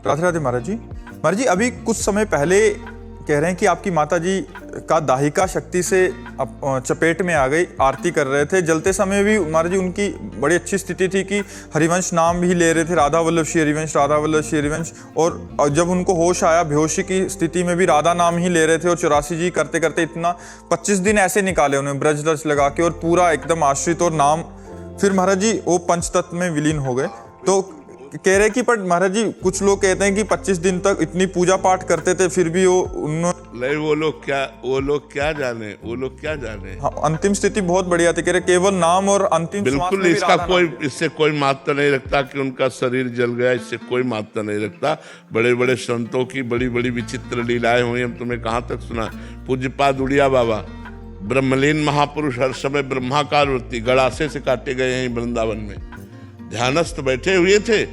Speaker 1: राधे राधे महाराज जी। महाराज जी अभी कुछ समय पहले कह रहे हैं कि आपकी माता जी का दाहिका शक्ति से चपेट में आ गई, आरती कर रहे थे। जलते समय भी महाराज जी उनकी बड़ी अच्छी स्थिति थी कि हरिवंश नाम भी ले रहे थे, राधा वल्लभ श्री हरिवंश, राधा वल्लभ श्री हरिवंश। और जब उनको होश आया, बेहोशी की स्थिति में भी राधा नाम ही ले रहे थे। और 84 जी करते करते इतना 25 दिन ऐसे निकाले उन्हें ब्रज रज लगा के, और पूरा एकदम आश्रित और नाम। फिर महाराज जी वो पंचतत्व में विलीन हो गए। तो कह रहे कि पर महाराज जी कुछ लोग कहते हैं कि 25 दिन तक इतनी पूजा पाठ करते थे, फिर भी
Speaker 2: नहीं, वो लोग क्या जाने।
Speaker 1: हाँ, अंतिम स्थिति बहुत बढ़िया थी। कह रहे केवल नाम और अंतिम
Speaker 2: बिल्कुल, इससे कोई महत्व नहीं रखता कि उनका शरीर जल गया, इससे कोई महत्व नहीं रखता। बड़े बड़े संतों की बड़ी बड़ी विचित्र लीलाएं हुई, हम तुम्हें कहाँ तक सुना। पूज्यपाद उड़िया बाबा ब्रह्मलीन महापुरुष, हर समय ब्रह्माकार वृत्ति, गड़ासे से काटे गए हैं वृंदावन में। ध्यानस्थ बैठे हुए थे,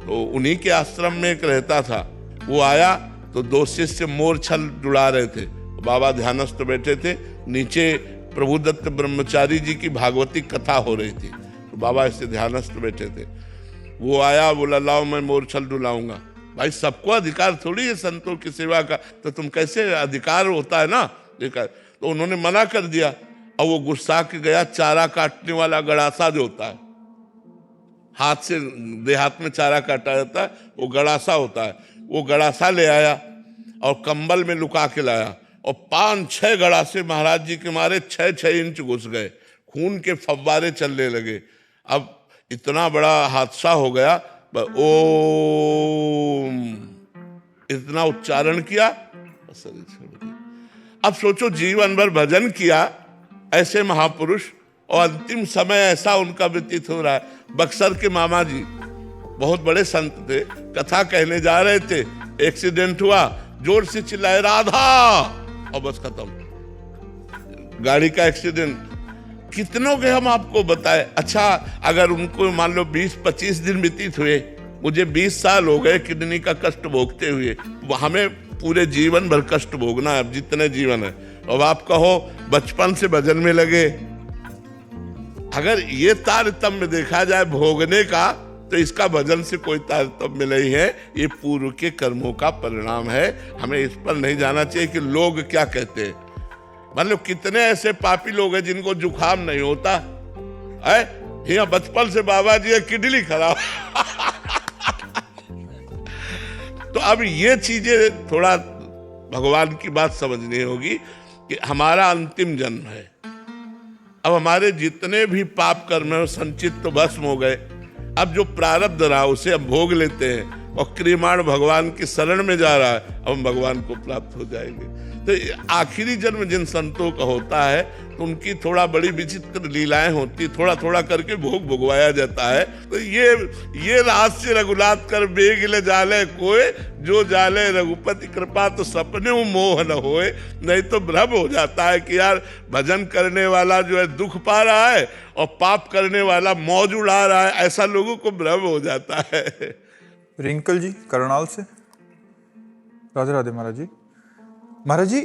Speaker 2: तो उन्हीं के आश्रम में एक रहता था, वो आया तो 2 शिष्य मोरछल जुड़ा रहे थे। बाबा ध्यानस्थ बैठे थे, नीचे प्रभुदत्त ब्रह्मचारी जी की भागवती कथा हो रही थी, तो बाबा ऐसे ध्यानस्थ बैठे थे। वो आया, बोला लाओ मैं मोरछल डुलाऊंगा। भाई सबको अधिकार थोड़ी है संतों की सेवा का, तो तुम कैसे, अधिकार होता है ना देखा। तो उन्होंने मना कर दिया, और वो गुस्सा के गया, चारा काटने वाला गड़ासा जो होता है, हाथ से देहात में चारा काटा जाता है, वो गड़ासा होता है, वो गड़ासा ले आया और कंबल में लुका के लाया, और 5-6 गड़ासे महाराज जी के मारे 6-6 इंच घुस गए, खून के फव्वारे चलने लगे। अब इतना बड़ा हादसा हो गया, ओम इतना उच्चारण किया, शरीर छोड़ दिया। अब सोचो जीवन भर भजन किया ऐसे महापुरुष, और अंतिम समय ऐसा उनका व्यतीत हो रहा है। बक्सर के मामा जी बहुत बड़े संत थे, कथा कहने जा रहे थे, एक्सीडेंट हुआ, जोर से चिल्लाए राधा, और बस खत्म, गाड़ी का एक्सीडेंट। कितनों के हम आपको बताए। अच्छा, अगर उनको मान लो 20-25 दिन व्यतीत हुए, मुझे 20 साल हो गए किडनी का कष्ट भोगते हुए, हमें पूरे जीवन भर कष्ट भोगना है, अब जितने जीवन है। अब आप कहो बचपन से भजन में लगे, अगर ये तारतम्य देखा जाए भोगने का, तो इसका भजन से कोई तारतम्य नहीं है, ये पूर्व के कर्मों का परिणाम है। हमें इस पर नहीं जाना चाहिए कि लोग क्या कहते हैं। मतलब कितने ऐसे पापी लोग हैं जिनको जुखाम नहीं होता है, यहाँ बचपन से बाबा जी किडनी खराब। तो अब ये चीजें थोड़ा भगवान की बात समझनी होगी कि हमारा अंतिम जन्म है। अब हमारे जितने भी पाप कर्म है संचित तो भस्म हो गए, अब जो प्रारब्ध रहा उसे हम भोग लेते हैं, और क्रियमाण भगवान की शरण में जा रहा है, अब हम भगवान को प्राप्त हो जाएंगे। तो आखिरी जन्म जिन संतों का होता है, तो उनकी थोड़ा बड़ी विचित्र लीलाएं होती, थोड़ा थोड़ा करके भोग भुगवाया जाता है। तो ये रहस्य रघुनाथ कर बेग ले जाले कोई, जो जाले रघुपति कृपा तो सपने मोह न होए। नहीं तो भ्रम हो जाता है कि यार भजन करने वाला जो है दुख पा रहा है, और पाप करने वाला मौज उड़ा रहा है, ऐसा लोगों को भ्रम हो जाता है।
Speaker 1: रिंकल जी करनाल से, राधे राधे महाराज जी। महाराज जी,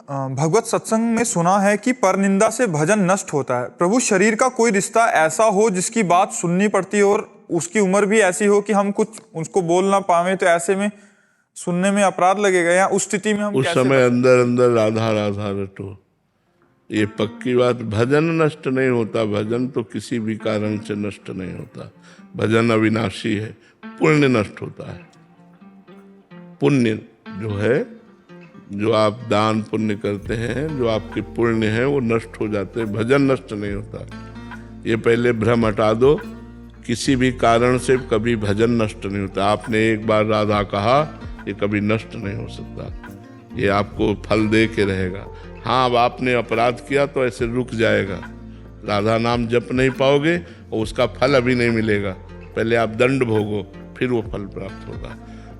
Speaker 1: भगवत सत्संग में सुना है कि परनिंदा से भजन नष्ट होता है। प्रभु, शरीर का कोई रिश्ता ऐसा हो जिसकी बात सुननी पड़ती हो, और उसकी उम्र भी ऐसी हो कि हम कुछ उसको बोल ना पावे, तो ऐसे में सुनने में अपराध लगेगा, या उस स्थिति में हम
Speaker 2: उस समय अंदर अंदर राधा राधा रटो, ये पक्की बात। भजन नष्ट नहीं होता, भजन तो किसी भी कारण से नष्ट नहीं होता। भजन अविनाशी है, पुण्य नष्ट होता है। पुण्य जो है, जो आप दान पुण्य करते हैं, जो आपके पुण्य हैं, वो नष्ट हो जाते हैं, भजन नष्ट नहीं होता। ये पहले भ्रम हटा दो, किसी भी कारण से कभी भजन नष्ट नहीं होता। आपने एक बार राधा कहा, ये कभी नष्ट नहीं हो सकता, ये आपको फल दे के रहेगा। हाँ, अब आपने अपराध किया तो ऐसे रुक जाएगा, राधा नाम जप नहीं पाओगे और उसका फल अभी नहीं मिलेगा, पहले आप दंड भोगो, फिर वो फल प्राप्त होगा।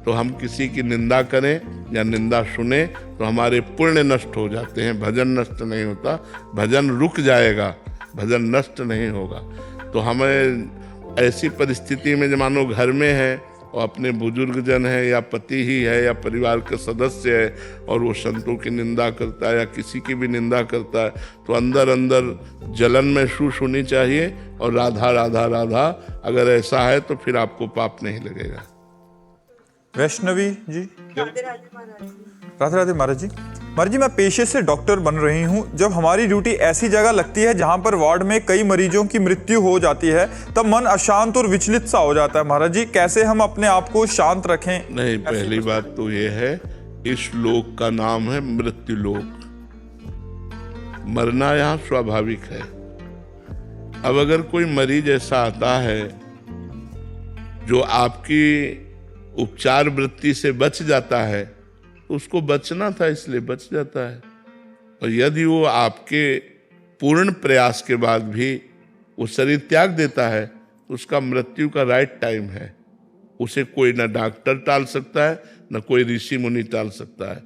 Speaker 2: तो हम किसी की निंदा करें या निंदा सुने तो हमारे पुण्य नष्ट हो जाते हैं, भजन नष्ट नहीं होता। भजन रुक जाएगा, भजन नष्ट नहीं होगा। तो हमें ऐसी परिस्थिति में, जब मानो घर में है और अपने बुजुर्ग जन है, या पति ही है, या परिवार का सदस्य है, और वो संतों की निंदा करता है या किसी की भी निंदा करता है, तो अंदर अंदर जलन महसूस होनी चाहिए, और राधा राधा राधा अगर ऐसा है तो फिर आपको पाप नहीं लगेगा।
Speaker 1: वैष्णवी जी, राधे राधे महाराज जी। महाराज जी, मैं पेशे से डॉक्टर बन रही हूँ। जब हमारी ड्यूटी ऐसी जगह लगती है जहाँ पर वार्ड में कई मरीजों की मृत्यु हो जाती है, तब मन अशांत और विचलित सा हो जाता है। महाराज जी, कैसे हम अपने आप को शांत रखें?
Speaker 2: नहीं, पहली बात तो ये है, इस लोक का नाम है मृत्यु लोक। मरना यहाँ स्वाभाविक है। अब अगर कोई मरीज ऐसा आता है जो आपकी उपचार वृत्ति से बच जाता है, तो उसको बचना था इसलिए बच जाता है। और यदि वो आपके पूर्ण प्रयास के बाद भी वो शरीर त्याग देता है, तो उसका मृत्यु का राइट टाइम है। उसे कोई ना डॉक्टर टाल सकता है, ना कोई ऋषि मुनि टाल सकता है।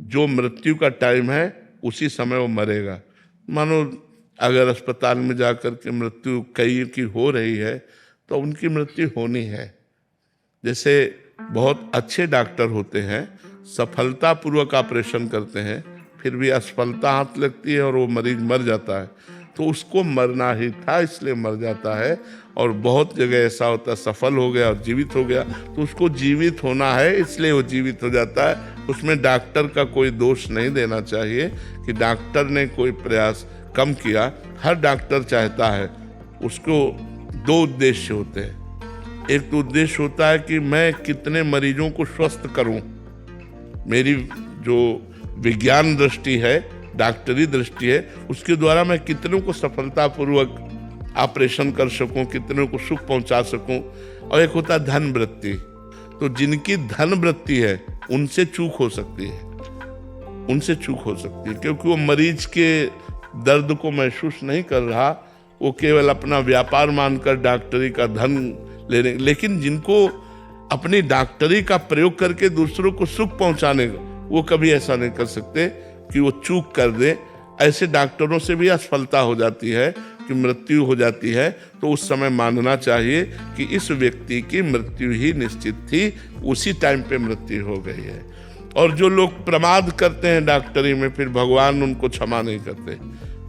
Speaker 2: जो मृत्यु का टाइम है उसी समय वो मरेगा। मानो अगर अस्पताल में जाकर के मृत्यु कई की हो रही है, तो उनकी मृत्यु होनी है। जैसे बहुत अच्छे डॉक्टर होते हैं, सफलतापूर्वक ऑपरेशन करते हैं, फिर भी असफलता हाथ लगती है और वो मरीज मर जाता है, तो उसको मरना ही था इसलिए मर जाता है। और बहुत जगह ऐसा होता है सफल हो गया और जीवित हो गया, तो उसको जीवित होना है इसलिए वो जीवित हो जाता है। उसमें डॉक्टर का कोई दोष नहीं देना चाहिए कि डॉक्टर ने कोई प्रयास कम किया। हर डॉक्टर चाहता है, उसको दो उद्देश्य होते हैं। एक तो उद्देश्य होता है कि मैं कितने मरीजों को स्वस्थ करूं, मेरी जो विज्ञान दृष्टि है, डॉक्टरी दृष्टि है, उसके द्वारा मैं कितनों को सफलतापूर्वक ऑपरेशन कर सकूं, कितनों को सुख पहुंचा सकूं। और एक होता है धन वृत्ति। तो जिनकी धन वृत्ति है उनसे चूक हो सकती है, उनसे चूक हो सकती है, क्योंकि वो मरीज के दर्द को महसूस नहीं कर रहा, वो केवल अपना व्यापार मानकर डॉक्टरी का धन ले रहे। लेकिन जिनको अपनी डॉक्टरी का प्रयोग करके दूसरों को सुख पहुंचाने का, वो कभी ऐसा नहीं कर सकते कि वो चूक कर दे। ऐसे डॉक्टरों से भी असफलता हो जाती है कि मृत्यु हो जाती है, तो उस समय मानना चाहिए कि इस व्यक्ति की मृत्यु ही निश्चित थी, उसी टाइम पे मृत्यु हो गई है। और जो लोग प्रमाद करते हैं डॉक्टरी में, फिर भगवान उनको क्षमा नहीं करते,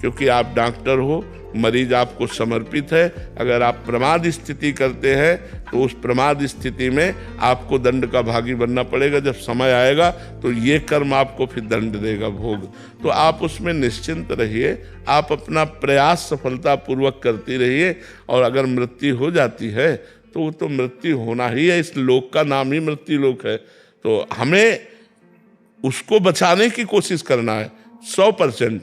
Speaker 2: क्योंकि आप डॉक्टर हो, मरीज आपको समर्पित है। अगर आप प्रमाद स्थिति करते हैं तो उस प्रमाद स्थिति में आपको दंड का भागी बनना पड़ेगा। जब समय आएगा तो ये कर्म आपको फिर दंड देगा, भोग। तो आप उसमें निश्चिंत रहिए, आप अपना प्रयास सफलतापूर्वक करती रहिए। और अगर मृत्यु हो जाती है तो वो तो मृत्यु होना ही है, इस लोक का नाम ही मृत्यु लोक है। तो हमें उसको बचाने की कोशिश करना है 100%।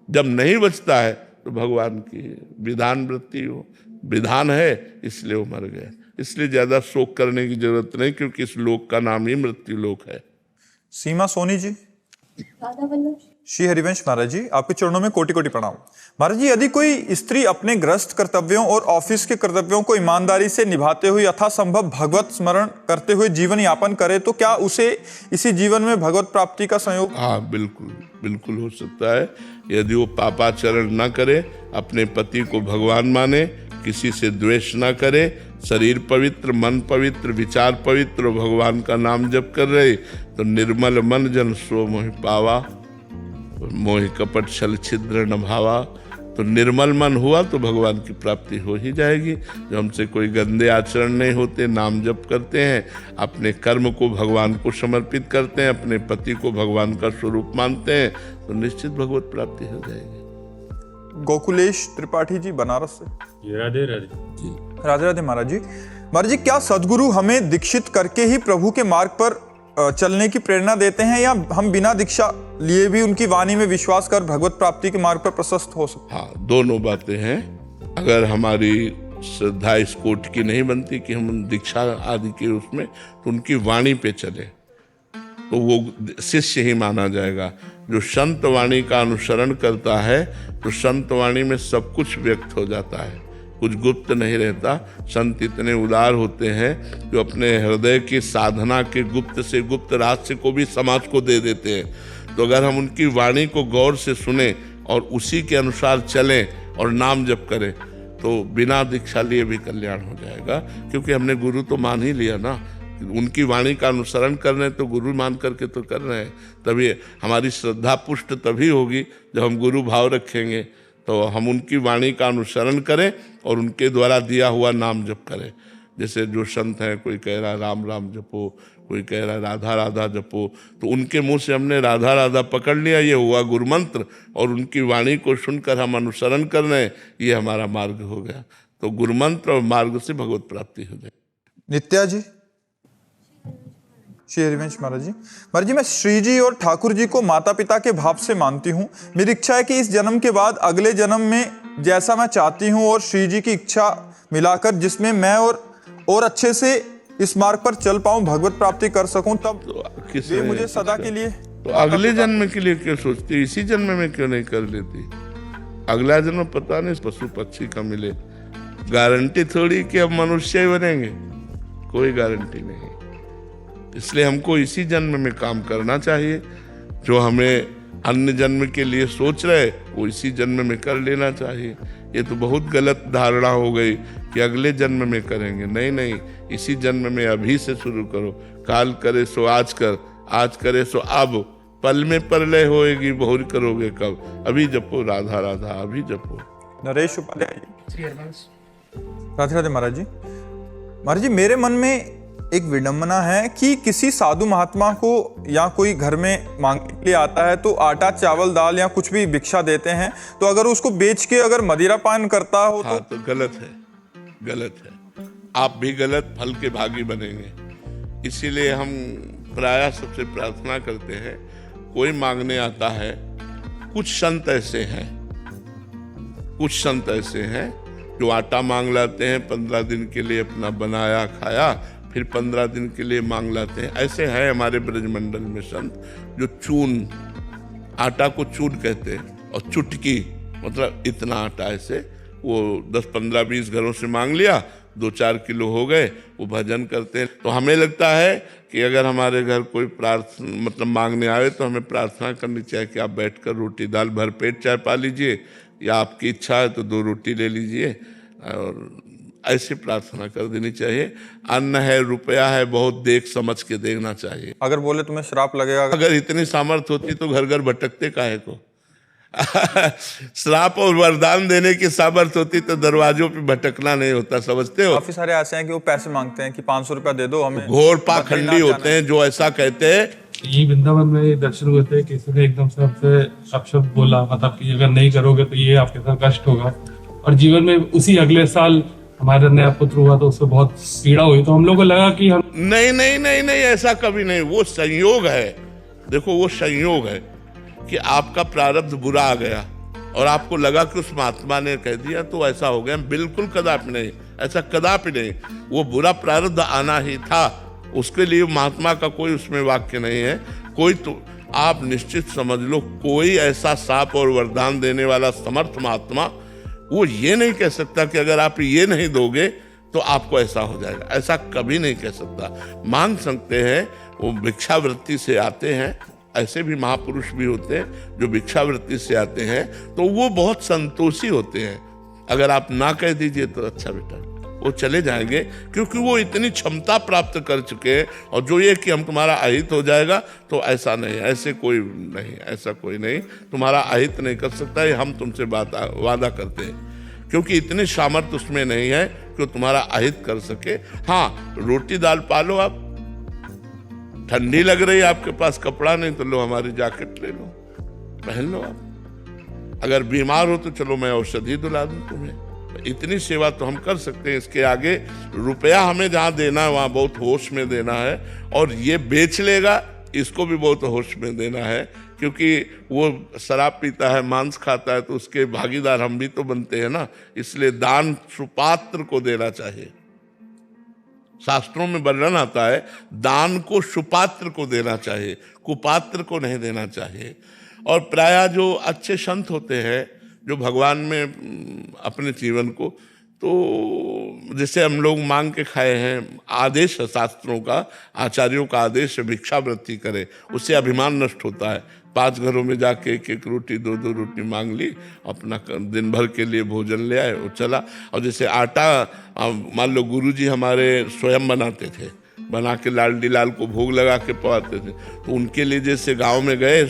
Speaker 2: जब नहीं बचता है तो भगवान की विधान वृत्ति हो, विधान है इसलिए वो मर गए। इसलिए ज्यादा शोक करने की जरूरत नहीं, क्योंकि इस लोक का नाम ही मृत्यु लोक है।
Speaker 1: सीमा सोनी जी। श्री हरिवंश महाराज जी, आपके चरणों में कोटि कोटि प्रणाम। महाराज जी, यदि कोई स्त्री अपने गृहस्थ कर्तव्यों और ऑफिस के कर्तव्यों को ईमानदारी से निभाते हुए यथासंभव भगवत स्मरण करते हुए जीवन यापन करे, तो क्या उसे इसी जीवन में भगवत प्राप्ति का संयोग?
Speaker 2: हाँ, बिल्कुल बिल्कुल हो सकता है। यदि वो पापाचरण न करे, अपने पति को भगवान माने, किसी से द्वेष न करे, शरीर पवित्र, मन पवित्र, विचार पवित्र, और भगवान का नाम जप कर रहे, तो निर्मल मन जन सो मोहि पावा, मोहि कपट छल छिद्र न भावा। तो निर्मल मन हुआ तो भगवान की प्राप्ति हो ही जाएगी। जो हमसे कोई गंदे आचरण नहीं होते, नाम जप करते हैं, अपने कर्म को भगवान को समर्पित करते हैं, अपने पति को भगवान का स्वरूप मानते हैं, तो निश्चित भगवत प्राप्ति हो जाएगी।
Speaker 1: गोकुलेश त्रिपाठी जी, बनारस से।
Speaker 3: राधे राधे
Speaker 2: जी।
Speaker 1: राधे राधे महाराज जी। महाराज जी, क्या सदगुरु हमें दीक्षित करके ही प्रभु के मार्ग पर चलने की प्रेरणा देते हैं, या हम बिना दीक्षा लिए भी उनकी वाणी में विश्वास कर भगवत प्राप्ति के मार्ग पर प्रशस्त हो सकते?
Speaker 2: हाँ, दोनों बातें हैं। अगर हमारी श्रद्धा इस कोट की नहीं बनती कि हम दीक्षा आदि के उसमें, तो उनकी वाणी पे चले तो वो शिष्य ही माना जाएगा। जो संत वाणी का अनुसरण करता है तो संत वाणी में सब कुछ व्यक्त हो जाता है, कुछ गुप्त नहीं रहता। संत इतने उदार होते हैं जो अपने हृदय की साधना के गुप्त से गुप्त रहस्य को भी समाज को दे देते हैं। तो अगर हम उनकी वाणी को गौर से सुने और उसी के अनुसार चलें और नाम जप करें, तो बिना दीक्षा लिए भी कल्याण हो जाएगा। क्योंकि हमने गुरु तो मान ही लिया ना, उनकी वाणी का अनुसरण कर रहे हैं तो गुरु मान करके तो कर रहे हैं। तभी हमारी श्रद्धा पुष्ट तभी होगी जब हम गुरु भाव रखेंगे। तो हम उनकी वाणी का अनुसरण करें और उनके द्वारा दिया हुआ नाम जप करें। जैसे जो संत हैं, कोई कह रहा राम राम जपो, कोई कह रहा राधा राधा जपो, तो उनके मुंह से हमने राधा राधा पकड़ लिया, ये हुआ गुरु मंत्र, और उनकी वाणी को सुनकर हम अनुसरण कर रहे हैं, ये हमारा मार्ग हो गया। तो गुरु मंत्र और मार्ग से भगवत प्राप्ति हो जाए।
Speaker 1: नित्या जी। श्री हरिवंश महाराज जी। महाराज जी, मैं श्री जी और ठाकुर जी को माता पिता के भाव से मानती हूँ। मेरी इच्छा है कि इस जन्म के बाद अगले जन्म में जैसा मैं चाहती हूँ और श्री जी की इच्छा मिलाकर जिसमें मैं और अच्छे से इस मार्ग पर चल पाऊं, भगवत प्राप्ति कर सकूं, तब
Speaker 2: तो
Speaker 1: ये मुझे सदा के लिए।
Speaker 2: तो अगले जन्म के लिए क्यों सोचती, इसी जन्म में क्यों नहीं कर लेती? अगला जन्म पता नहीं पशु पक्षी का मिले, गारंटी थोड़ी कि अब मनुष्य ही बनेंगे, कोई गारंटी नहीं। इसलिए हमको इसी जन्म में काम करना चाहिए। जो हमें अन्य जन्म के लिए सोच रहे वो इसी जन्म में कर लेना चाहिए। ये तो बहुत गलत धारणा हो गई कि अगले जन्म में करेंगे। नहीं नहीं, इसी जन्म में अभी से शुरू करो। काल करे सो आज कर, आज करे सो अब, पल में परलय होएगी बहुरी करोगे कब। अभी जपो राधा राधा, अभी जपो।
Speaker 1: नरेश उपाध्याय जी। राधे राधे महाराज जी। महाराज जी, मेरे मन में एक विडंबना है कि किसी साधु महात्मा को या कोई घर में मांगने के लिए आता है तो आटा चावल दाल या कुछ भी भिक्षा देते हैं, तो अगर उसको बेच के अगर मदिरा पान करता हो
Speaker 2: हाँ, तो गलत है, गलत है। आप भी गलत फल के भागी बनेंगे। इसीलिए हम प्रायः सबसे प्रार्थना करते हैं, कोई मांगने आता है, कुछ संत ऐसे हैं जो आटा मांग लाते हैं, 15 दिन के लिए अपना बनाया खाया, फिर 15 दिन के लिए मांग लाते हैं। ऐसे हैं हमारे ब्रजमंडल में संत जो चून, आटा को चून कहते हैं, और चुटकी मतलब इतना आटा, ऐसे वो 10, 15, 20 घरों से मांग लिया, 2-4 किलो हो गए, वो भजन करते हैं। तो हमें लगता है कि अगर हमारे घर कोई प्रार्थना मतलब मांगने आए तो हमें प्रार्थना करनी चाहिए कि आप बैठकर रोटी दाल भर पेट चाय पा लीजिए, या आपकी इच्छा है तो 2 रोटी ले लीजिए, और ऐसी प्रार्थना कर देनी चाहिए। अन्न है, रुपया है, बहुत देख समझ के देखना चाहिए।
Speaker 1: अगर बोले तुम्हें श्राप लगेगा,
Speaker 2: अगर इतनी सामर्थ्य होती तो घर घर भटकते काहे को। श्राप और वरदान देने की सामर्थ्य होती तो दरवाजों पे भटकना नहीं होता, समझते हो।
Speaker 1: काफी सारे ऐसे हैं कि वो पैसे मांगते हैं कि 500 रुपया दे दो हमें।
Speaker 2: घोर पाखंडी होते हैं जो ऐसा कहते हैं।
Speaker 4: ये वृंदावन में दर्शन हुए थे, किसी ने एकदम से आपसे अपशब्द बोला, मतलब कि अगर नहीं करोगे तो ये आपके साथ कष्ट होगा, और जीवन में उसी अगले साल हमारा नया पुत्र हुआ तो उससे बहुत पीड़ा हुई। तो हम लोगों को लगा कि हम
Speaker 2: नहीं, ऐसा कभी नहीं। वो संयोग है, देखो वो संयोग है कि आपका प्रारब्ध बुरा आ गया और आपको लगा कि उस महात्मा ने कह दिया तो ऐसा हो गया। बिल्कुल कदापि नहीं, ऐसा कदापि नहीं। वो बुरा प्रारब्ध आना ही था, उसके लिए महात्मा का कोई उसमें वाक्य नहीं है। कोई तो आप निश्चित समझ लो, कोई ऐसा साप और वरदान देने वाला समर्थ महात्मा वो ये नहीं कह सकता कि अगर आप ये नहीं दोगे तो आपको ऐसा हो जाएगा, ऐसा कभी नहीं कह सकता। मांग सकते हैं, वो भिक्षावृत्ति से आते हैं, ऐसे भी महापुरुष भी होते हैं जो भिक्षावृत्ति से आते हैं, तो वो बहुत संतोषी होते हैं। अगर आप ना कह दीजिए तो अच्छा बेटा, वो चले जाएंगे, क्योंकि वो इतनी क्षमता प्राप्त कर चुके हैं। और जो ये कि हम तुम्हारा अहित हो जाएगा, तो ऐसा नहीं, ऐसे कोई नहीं, ऐसा कोई नहीं, तुम्हारा अहित नहीं कर सकता, ये हम तुमसे वादा करते हैं, क्योंकि इतनी सामर्थ्य उसमें नहीं है कि तुम्हारा अहित कर सके। हाँ, रोटी दाल पालो, आप ठंडी लग रही है, आपके पास कपड़ा नहीं तो लो हमारी जैकेट ले लो, पहन लो आप। अगर बीमार हो तो चलो मैं औषधि दिला दूं तुम्हें। इतनी सेवा तो हम कर सकते हैं। इसके आगे रुपया हमें जहाँ देना है वहाँ बहुत होश में देना है, और ये बेच लेगा इसको भी बहुत होश में देना है, क्योंकि वो शराब पीता है, मांस खाता है, तो उसके भागीदार हम भी तो बनते हैं ना। इसलिए दान सुपात्र को देना चाहिए। शास्त्रों में वर्णन आता है, दान को सुपात्र को देना चाहिए, कुपात्र को नहीं देना चाहिए। और प्रायः जो अच्छे संत होते हैं जो भगवान में अपने जीवन को, तो जैसे हम लोग मांग के खाए हैं, आदेश है शास्त्रों का, आचार्यों का आदेश है भिक्षावृत्ति करे, उससे अभिमान नष्ट होता है। 5 घरों में जाके 1-1 रोटी 2-2 रोटी मांग ली, अपना दिन भर के लिए भोजन ले आए, वो चला। और जैसे आटा मान लो गुरुजी हमारे स्वयं बनाते थे, बना के लाडली लाल को भोग लगा के पवाते थे, तो उनके लिए जैसे गांव में गए,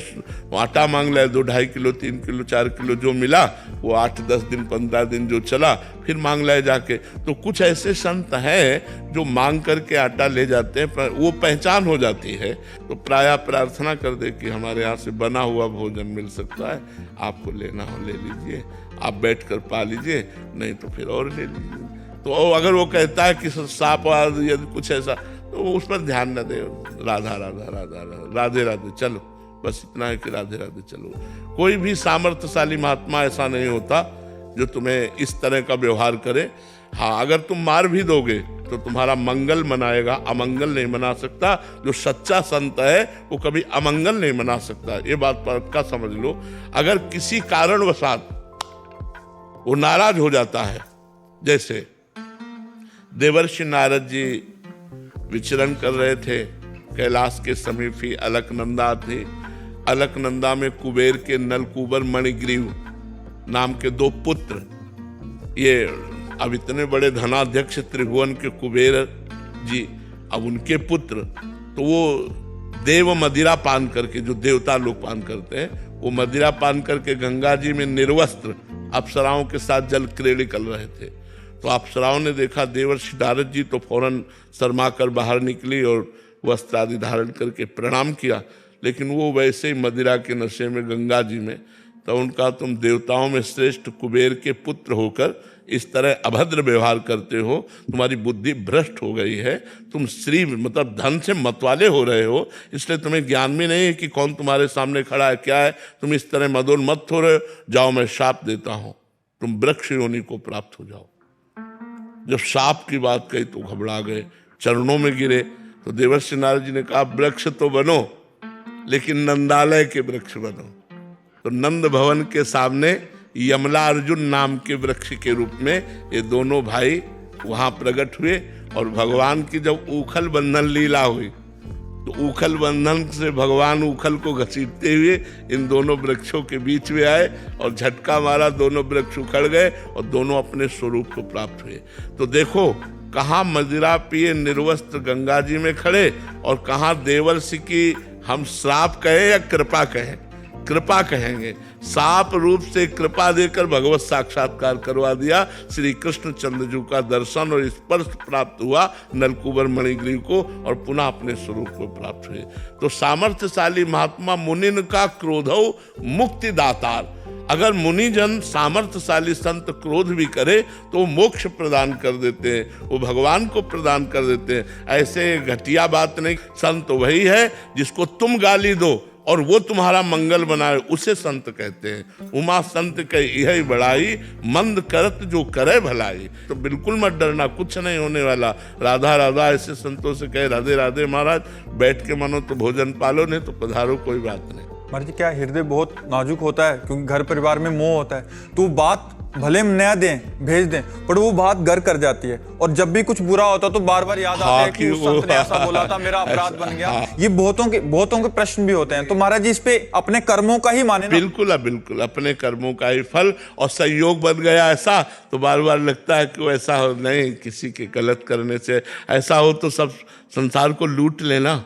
Speaker 2: आटा मांग लाए 2-2.5 किलो 3 किलो 4 किलो जो मिला, वो 8-10 दिन 15 दिन जो चला, फिर मांग लाए जाके। तो कुछ ऐसे संत हैं जो मांग करके आटा ले जाते हैं, वो पहचान हो जाती है। तो प्रायः प्रार्थना कर दे कि हमारे यहाँ से बना हुआ भोजन मिल सकता है, आपको लेना हो ले लीजिए, आप बैठ कर पा लीजिए, नहीं तो फिर और ले लीजिए। तो अगर वो कहता है कि सांप यदि कुछ ऐसा, तो उस पर ध्यान न दे। राधा राधा राधा राधे राधे चलो, बस इतना है कि राधे राधे चलो। कोई भी सामर्थ्यशाली महात्मा ऐसा नहीं होता जो तुम्हें इस तरह का व्यवहार करे। हाँ, अगर तुम मार भी दोगे तो तुम्हारा मंगल मनाएगा, अमंगल नहीं मना सकता। जो सच्चा संत है वो कभी अमंगल नहीं मना सकता, ये बात पक्का समझ लो। अगर किसी कारणवशात वो नाराज हो जाता है, जैसे देवर्षि नारद जी विचरण कर रहे थे, कैलाश के समीप ही अलकनंदा थी। अलकनंदा में कुबेर के नलकूबर मणिग्रीव नाम के 2 पुत्र, ये अब इतने बड़े धनाध्यक्ष त्रिभुवन के कुबेर जी, अब उनके पुत्र, तो वो देव मदिरा पान करके, जो देवता लोग पान करते हैं, वो मदिरा पान करके गंगा जी में निर्वस्त्र अप्सराओं के साथ जल क्रीड़ा कर रहे थे। तो अप्सराओं ने देखा, देवर्षि नारद जी तो फौरन शर्मा कर बाहर निकली और वस्त्र आदि धारण करके प्रणाम किया, लेकिन वो वैसे ही मदिरा के नशे में गंगा जी में। तो उनका, तुम देवताओं में श्रेष्ठ कुबेर के पुत्र होकर इस तरह अभद्र व्यवहार करते हो, तुम्हारी बुद्धि भ्रष्ट हो गई है, तुम श्री मतलब धन से मतवाले हो रहे हो, इसलिए तुम्हें ज्ञान भी नहीं है कि कौन तुम्हारे सामने खड़ा है, क्या है, तुम इस तरह मदोन्मत्त हो रहे हो। जाओ, मैं शाप देता हूं, तुम वृक्ष योनि को प्राप्त हो जाओ। जब शाप की बात कही तो घबरा गए, चरणों में गिरे। तो देवर्षि नारद जी ने कहा, वृक्ष तो बनो, लेकिन नंदालय के वृक्ष बनो। तो नंद भवन के सामने यमला अर्जुन नाम के वृक्ष के रूप में ये दोनों भाई वहां प्रकट हुए। और भगवान की जब उखल बंधन लीला हुई, तो उखल बंधन से भगवान उखल को घसीटते हुए इन दोनों वृक्षों के बीच में आए और झटका मारा, दोनों वृक्ष उखड़ गए और दोनों अपने स्वरूप को प्राप्त हुए। तो देखो, कहाँ मदिरा पिए निर्वस्त्र गंगा जी में खड़े, और कहाँ देवर्षि की हम श्राप कहें या कृपा कहें, कृपा कहेंगे। साप रूप से कृपा देकर भगवत साक्षात्कार करवा दिया। श्री कृष्ण चंद्रजू का दर्शन और स्पर्श प्राप्त हुआ नलकुबर मणिग्रीव को, और पुनः अपने स्वरूप को प्राप्त हुए। तो सामर्थ्यशाली महात्मा मुनिन का क्रोधो मुक्ति दातार। अगर मुनिजन सामर्थ्यशाली संत क्रोध भी करे तो वो मोक्ष प्रदान कर देते हैं, वो भगवान को प्रदान कर देते हैं। ऐसे घटिया बात नहीं, संत वही है जिसको तुम गाली दो और वो तुम्हारा मंगल बनाए, उसे संत कहते हैं। उमा संत के यही बड़ाई, मंद करत जो करे भलाई। तो बिल्कुल मत डरना, कुछ नहीं होने वाला। राधा राधा ऐसे संतों से कहे, राधे राधे महाराज, बैठ के मानो तो भोजन पालो, नहीं तो पधारो, कोई बात नहीं।
Speaker 1: महाराज जी, क्या हृदय बहुत नाजुक होता है, क्योंकि घर परिवार में मोह होता है, तो बात भले नया दें, भेज दें, पर वो बात घर कर जाती है। और जब भी कुछ बुरा होता तो बार बार याद आता है कि उस संत ने ऐसा बोला था, मेरा अपराध बन गया। ये बहुतों के प्रश्न भी होते हैं। तो महाराज जी, इस पे अपने कर्मों का ही माने ना?
Speaker 2: बिल्कुल बिल्कुल, अपने कर्मों का ही फल। और संयोग बन गया ऐसा तो बार बार लगता है कि वो ऐसा हो नहीं, किसी के गलत करने से ऐसा हो तो सब संसार को लूट लेना,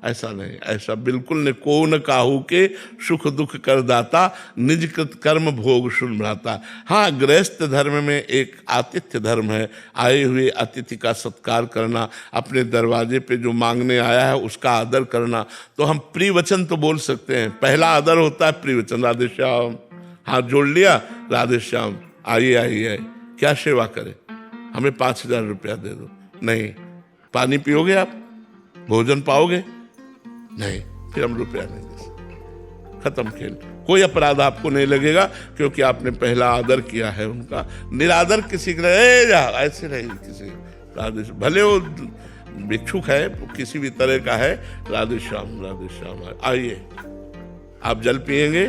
Speaker 2: ऐसा नहीं, ऐसा बिल्कुल नहीं। को न काहू के सुख दुख कर दाता, निज कृत कर्म भोग सुन भ्राता। हाँ, गृहस्थ धर्म में एक आतिथ्य धर्म है, आए हुए अतिथि का सत्कार करना, अपने दरवाजे पे जो मांगने आया है उसका आदर करना। तो हम प्रिय वचन तो बोल सकते हैं। पहला आदर होता है प्रिय वचन, राधे श्याम, हाथ जोड़ लिया, राधे श्याम, आइए आइए, क्या सेवा करें, हमें 5,000 रुपया दे दो। नहीं, पानी पियोगे आप, भोजन पाओगे, नहीं, फिर हम रुपया नहीं दे सकते। खत्म खेल। कोई अपराध आपको नहीं लगेगा, क्योंकि आपने पहला आदर किया है उनका। निरादर किसी का ऐसे नहीं, किसी राधे, भले वो भिक्षुक है, किसी भी तरह का है, राधे श्याम आइए। आप जल पिएंगे,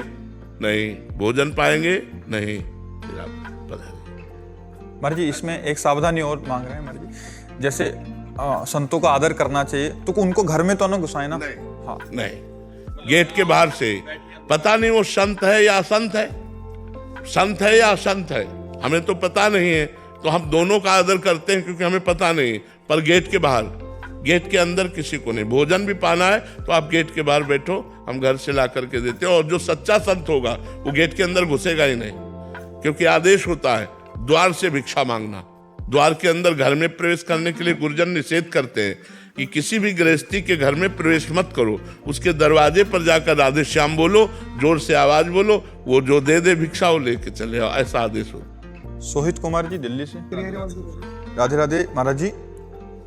Speaker 2: नहीं, भोजन पाएंगे, नहीं, फिर आप पधारिए।
Speaker 1: महाराज जी, इसमें एक सावधानी और मांग रहे हैं महाराज जी, जैसे संतों का आदर करना चाहिए, तो उनको घर में तो ना घुसाए ना?
Speaker 2: हाँ, नहीं, गेट के बाहर से। पता नहीं वो संत है या असंत है, संत है या असंत है, हमें तो पता नहीं है। तो हम दोनों का आदर करते हैं क्योंकि हमें पता नहीं। पर गेट के बाहर, गेट के अंदर किसी को नहीं। भोजन भी पाना है तो आप गेट के बाहर बैठो, हम घर से ला करके देते हैं। और जो सच्चा संत होगा वो गेट के अंदर घुसेगा ही नहीं, क्योंकि आदेश होता है द्वार से भिक्षा मांगना। द्वार के अंदर घर में प्रवेश करने के लिए गुरुजन निषेध करते हैं कि किसी भी गृहस्थी के घर में प्रवेश मत करो, उसके दरवाजे पर जाकर राधे श्याम बोलो, जोर से आवाज बोलो, वो जो दे दे भिक्षा वो लेके चले आओ, ऐसा आदेश हो।
Speaker 1: सोहित कुमार जी, दिल्ली से। राधे राधे महाराज जी।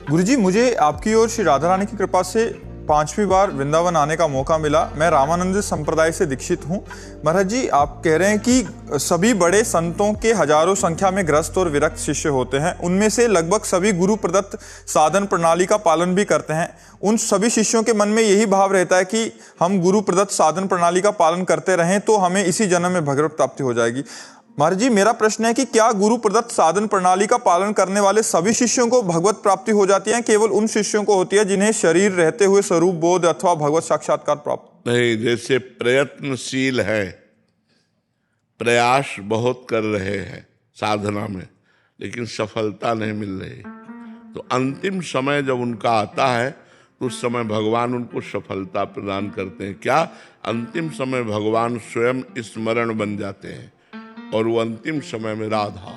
Speaker 1: गुरुजी, मुझे आपकी और श्री राधा रानी की कृपा से 5वीं बार वृंदावन आने का मौका मिला। मैं रामानंद संप्रदाय से दीक्षित हूँ। महाराज जी, आप कह रहे हैं कि सभी बड़े संतों के हजारों संख्या में ग्रस्त और विरक्त शिष्य होते हैं, उनमें से लगभग सभी गुरु प्रदत्त साधन प्रणाली का पालन भी करते हैं। उन सभी शिष्यों के मन में यही भाव रहता है कि हम गुरु प्रदत्त साधन प्रणाली का पालन करते रहें तो हमें इसी जन्म में भगवत प्राप्ति हो जाएगी। महाराज जी, मेरा प्रश्न है कि क्या गुरु प्रदत्त साधन प्रणाली का पालन करने वाले सभी शिष्यों को भगवत प्राप्ति हो जाती है, केवल उन शिष्यों को होती है जिन्हें शरीर रहते हुए स्वरूप बोध अथवा भगवत साक्षात्कार प्राप्त?
Speaker 2: नहीं, जैसे प्रयत्नशील है, प्रयास बहुत कर रहे हैं साधना में, लेकिन सफलता नहीं मिल रही, तो अंतिम समय जब उनका आता है तो उस समय भगवान उनको सफलता प्रदान करते हैं। क्या? अंतिम समय भगवान स्वयं स्मरण बन जाते हैं और वो अंतिम समय में राधा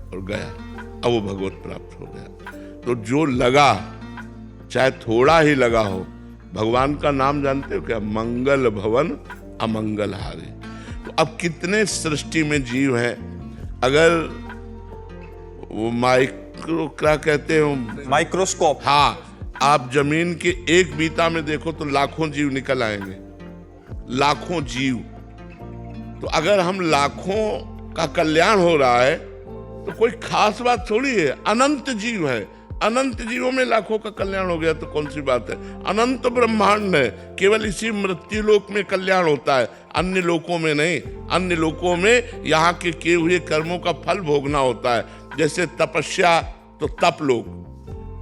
Speaker 2: और गया, अब वो भगवत प्राप्त हो गया। तो जो लगा, चाहे थोड़ा ही लगा हो, भगवान का नाम जानते हो क्या? मंगल भवन अमंगल हारे। तो अब कितने सृष्टि में जीव हैं, अगर वो माइक्रो क्या कहते हो,
Speaker 1: माइक्रोस्कोप,
Speaker 2: हाँ, आप जमीन के एक बीता में देखो तो लाखों जीव निकल आएंगे, लाखों जीव। तो अगर हम लाखों का कल्याण हो रहा है तो कोई खास बात थोड़ी है, अनंत जीव है, अनंत जीवों में लाखों का कल्याण हो गया तो कौन सी बात है। अनंत ब्रह्मांड है, केवल इसी मृत्यु लोक में कल्याण होता है, अन्य लोकों में नहीं। अन्य लोकों में यहाँ के किए हुए कर्मों का फल भोगना होता है। जैसे तपस्या तो तप लोक,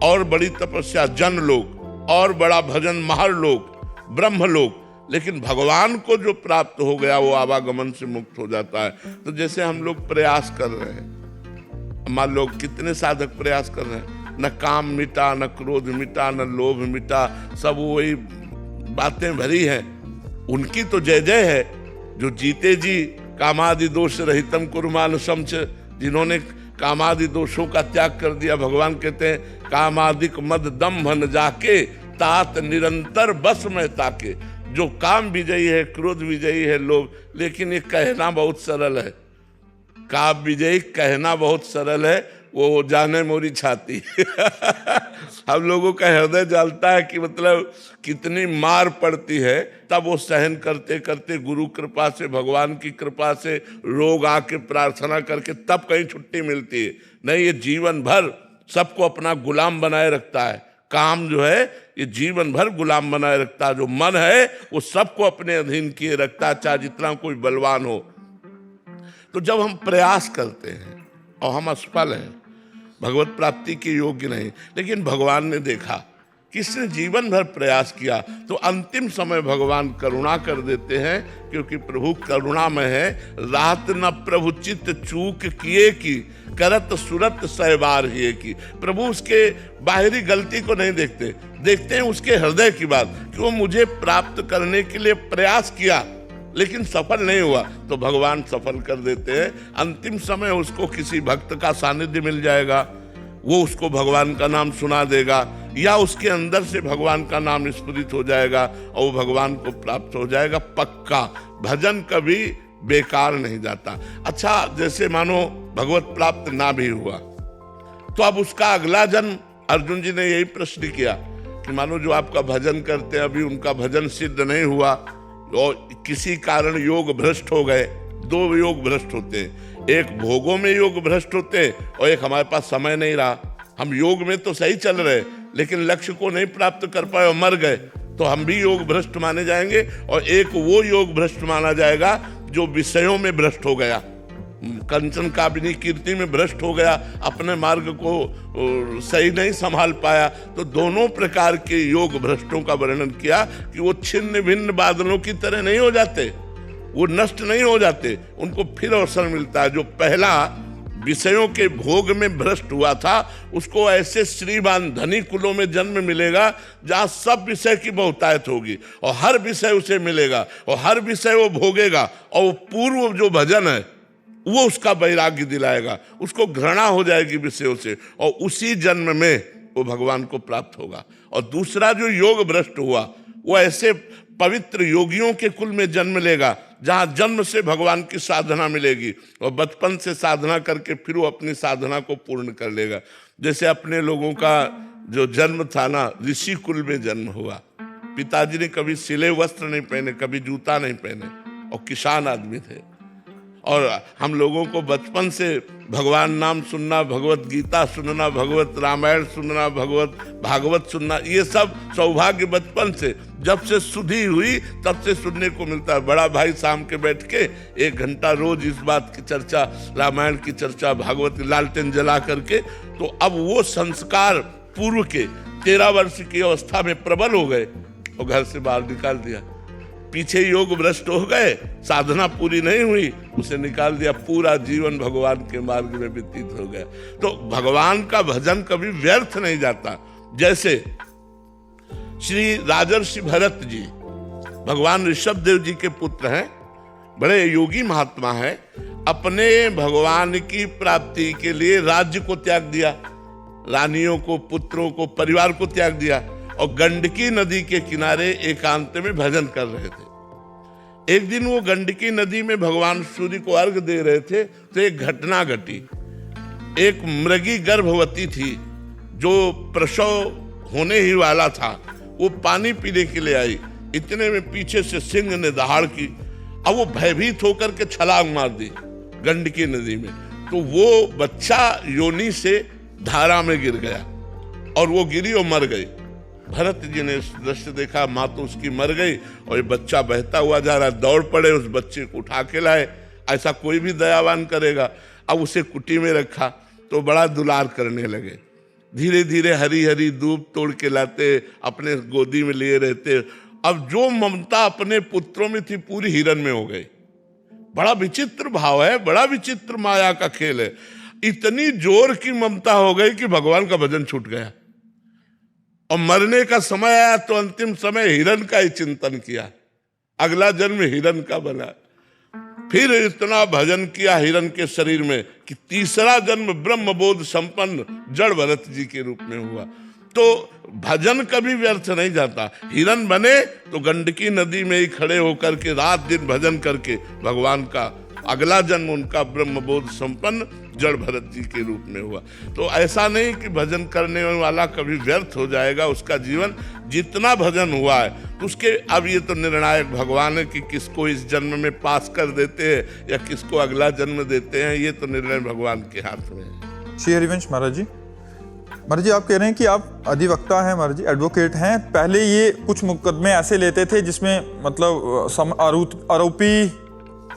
Speaker 2: और बड़ी तपस्या जन लोक, और बड़ा भजन महर लोक, ब्रह्म लोक। लेकिन भगवान को जो प्राप्त हो गया वो आवागमन से मुक्त हो जाता है। तो जैसे हम लोग प्रयास कर रहे हैं, मान लो कितने साधक प्रयास कर रहे हैं, न काम मिटा, न क्रोध मिटा, न लोभ मिटा, सब वही बातें भरी हैं। उनकी तो जय जय है जो जीते जी कामादि दोष रहितम कुर्मान समच, जिन्होंने कामादि दोषों का त्याग कर दिया। भगवान कहते हैं कामादिक मद दम भन जाके तात निरंतर बस में ताके। जो काम विजयी है, क्रोध विजयी है लोग, लेकिन ये कहना बहुत सरल है। काम विजयी कहना बहुत सरल है, वो जाने मोरी छाती। हम लोगों का हृदय जलता है कि मतलब कितनी मार पड़ती है, तब वो सहन करते करते गुरु कृपा से, भगवान की कृपा से, रोग आके प्रार्थना करके तब कहीं छुट्टी मिलती है। नहीं, ये जीवन भर सबको अपना गुलाम बनाए रखता है। काम जो है ये जीवन भर गुलाम बनाए रखता है। जो मन है वो सबको अपने अधीन किए रखता है, चाहे जितना कोई बलवान हो। तो जब हम प्रयास करते हैं और हम असफल हैं, भगवत प्राप्ति के योग्य नहीं, लेकिन भगवान ने देखा किसने जीवन भर प्रयास किया तो अंतिम समय भगवान करुणा कर देते हैं, क्योंकि प्रभु करुणामय है। रात न प्रभु चित्त चूक किए की, करत सुरत सहबार ही की। प्रभु उसके बाहरी गलती को नहीं देखते, देखते हैं उसके हृदय की बात, कि वो मुझे प्राप्त करने के लिए प्रयास किया लेकिन सफल नहीं हुआ, तो भगवान सफल कर देते हैं। अंतिम समय उसको किसी भक्त का सानिध्य मिल जाएगा, वो उसको भगवान का नाम सुना देगा, या उसके अंदर से भगवान का नाम स्फुरित हो जाएगा और वो भगवान को प्राप्त हो जाएगा पक्का। भजन कभी बेकार नहीं जाता। अच्छा, जैसे मानो भगवत प्राप्त ना भी हुआ तो अब उसका अगला जन्म, अर्जुन जी ने यही प्रश्न किया कि मानो जो आपका भजन करते हैं अभी उनका भजन सिद्ध नहीं हुआ और किसी कारण योग भ्रष्ट हो गए। दो योग भ्रष्ट होते हैं, एक भोगों में योग भ्रष्ट होते हैं और एक हमारे पास समय नहीं रहा। हम योग में तो सही चल रहे लेकिन लक्ष्य को नहीं प्राप्त कर पाए और मर गए, तो हम भी योग भ्रष्ट माने जाएंगे। और एक वो योग भ्रष्ट माना जाएगा जो विषयों में भ्रष्ट हो गया, कंचन काबिनी कीर्ति में भ्रष्ट हो गया, अपने मार्ग को सही नहीं संभाल पाया। तो दोनों प्रकार के योग भ्रष्टों का वर्णन किया कि वो छिन्न भिन्न बादलों की तरह नहीं हो जाते, वो नष्ट नहीं हो जाते, उनको फिर अवसर मिलता है। जो पहला विषयों के भोग में भ्रष्ट हुआ था उसको ऐसे श्रीमान धनी कुलों में जन्म मिलेगा जहाँ सब विषय की बहुतायत होगी और हर विषय उसे मिलेगा और हर विषय वो भोगेगा, और वो पूर्व जो भजन है वो उसका वैराग्य दिलाएगा, उसको घृणा हो जाएगी विषयों से, और उसी जन्म में वो भगवान को प्राप्त होगा। और दूसरा जो योग भ्रष्ट हुआ वो ऐसे पवित्र योगियों के कुल में जन्म लेगा जहाँ जन्म से भगवान की साधना मिलेगी और बचपन से साधना करके फिर वो अपनी साधना को पूर्ण कर लेगा। जैसे अपने लोगों का जो जन्म था ना, ऋषि कुल में जन्म हुआ। पिताजी ने कभी सिले वस्त्र नहीं पहने, कभी जूता नहीं पहने और किसान आदमी थे। और हम लोगों को बचपन से भगवान नाम सुनना, भगवत गीता सुनना, भगवत रामायण सुनना, भगवत भागवत सुनना, ये सब सौभाग्य बचपन से, जब से सुधी हुई तब से सुनने को मिलता है। बड़ा भाई शाम के बैठ के 1 घंटा रोज इस बात की चर्चा, रामायण की चर्चा, भागवत लालटेन जला करके। तो अब वो संस्कार पूर्व के 13 वर्ष की अवस्था में प्रबल हो गए और घर से बाहर निकाल दिया। पीछे योग भ्रष्ट हो गए, साधना पूरी नहीं हुई, उसे निकाल दिया, पूरा जीवन भगवान के मार्ग में व्यतीत हो गया। तो भगवान का भजन कभी व्यर्थ नहीं जाता। जैसे श्री राजर्षि भरत जी भगवान ऋषभ देव जी के पुत्र हैं, बड़े योगी महात्मा हैं। अपने भगवान की प्राप्ति के लिए राज्य को त्याग दिया, रानियों को, पुत्रों को, परिवार को त्याग दिया और गंडकी नदी के किनारे एकांत में भजन कर रहे थे। एक दिन वो गंडकी नदी में भगवान सूर्य को अर्घ दे रहे थे तो एक घटना घटी। एक मृगी गर्भवती थी जो प्रसव होने ही वाला था, वो पानी पीने के लिए आई। इतने में पीछे से सिंह ने दहाड़ की, अब वो भयभीत होकर के छलांग मार दी गंडकी नदी में, तो वो बच्चा योनि से धारा में गिर गया और वो गिरी और मर गई। भरत जी ने इस दृश्य देखा, माँ तो उसकी मर गई और ये बच्चा बहता हुआ जा रहा, दौड़ पड़े, उस बच्चे को उठा के लाए। ऐसा कोई भी दयावान करेगा। अब उसे कुटी में रखा तो बड़ा दुलार करने लगे। धीरे धीरे हरी हरी दूब तोड़ के लाते, अपने गोदी में लिए रहते। अब जो ममता अपने पुत्रों में थी पूरी हिरण में हो गई। बड़ा विचित्र भाव है, बड़ा विचित्र माया का खेल है। इतनी जोर की ममता हो गई कि भगवान का भजन छूट गया और मरने का समय आया तो अंतिम समय हिरण का ही चिंतन किया, अगला जन्म हिरण का बना। फिर इतना भजन किया हिरण के शरीर में कि तीसरा जन्म ब्रह्मबोध संपन्न जड़ भरत जी के रूप में हुआ। तो भजन कभी व्यर्थ नहीं जाता। हिरण बने तो गंडकी नदी में ही खड़े होकर के रात दिन भजन करके भगवान का अगला जन्म उनका ब्रह्मबोध संपन्न जड़ भरत जी के रूप में हुआ। तो ऐसा नहीं कि भजन करने वाला कभी व्यर्थ हो जाएगा उसका जीवन। जितना भजन हुआ है उसके, अब ये तो निर्णायक भगवान है कि किसको इस जन्म में पास कर देते हैं या किसको अगला जन्म देते हैं, ये तो निर्णय भगवान के हाथ में है।
Speaker 1: श्री हरिवंश महाराज जी, महाराज जी आप कह रहे हैं कि आप अधिवक्ता हैं, महाराज जी एडवोकेट हैं। पहले ये कुछ मुकदमे ऐसे लेते थे जिसमें मतलब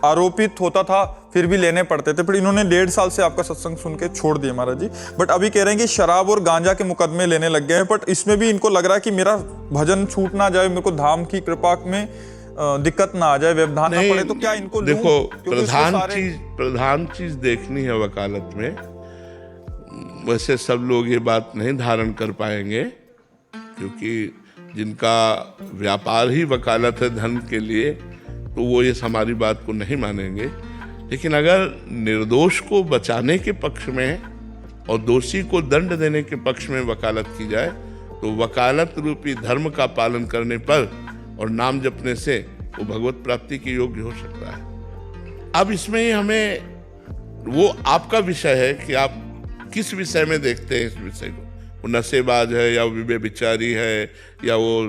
Speaker 1: आरोपित होता था, फिर भी लेने पड़ते थे, पर इन्होंने 1.5 साल से आपका सत्संग सुन के छोड़ दिया महाराज जी। बट अभी कह रहे हैं कि शराब और गांजा के मुकदमे लेने लग गए हैं, बट इसमें भी इनको लग रहा है कि मेरा भजन छूट ना जाए, मेरे को धाम की कृपा में दिक्कत ना आ जाए, व्यवधान ना पड़े, तो क्या इनको
Speaker 2: देखो प्रधान चीज देखनी है वकालत में। वैसे सब लोग ये बात नहीं धारण कर पाएंगे क्योंकि जिनका व्यापार ही वकालत है धन के लिए, तो वो ये हमारी बात को नहीं मानेंगे। लेकिन अगर निर्दोष को बचाने के पक्ष में और दोषी को दंड देने के पक्ष में वकालत की जाए तो वकालत रूपी धर्म का पालन करने पर और नाम जपने से वो भगवत प्राप्ति के योग्य हो सकता है। अब इसमें ही हमें वो आपका विषय है कि आप किस विषय में देखते हैं इस विषय को। वो नशेबाज है या वो व्यभिचारी है या वो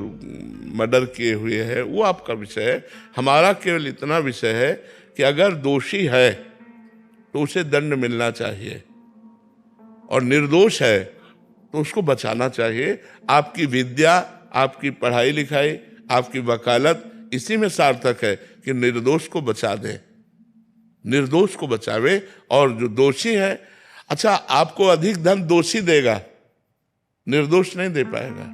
Speaker 2: मर्डर किए हुए है, वो आपका विषय है। हमारा केवल इतना विषय है कि अगर दोषी है तो उसे दंड मिलना चाहिए और निर्दोष है तो उसको बचाना चाहिए। आपकी विद्या, आपकी पढ़ाई लिखाई, आपकी वकालत इसी में सार्थक है कि निर्दोष को बचा दे, निर्दोष को बचावे। और जो दोषी है, अच्छा आपको अधिक धन दोषी देगा, निर्दोष नहीं दे पाएगा।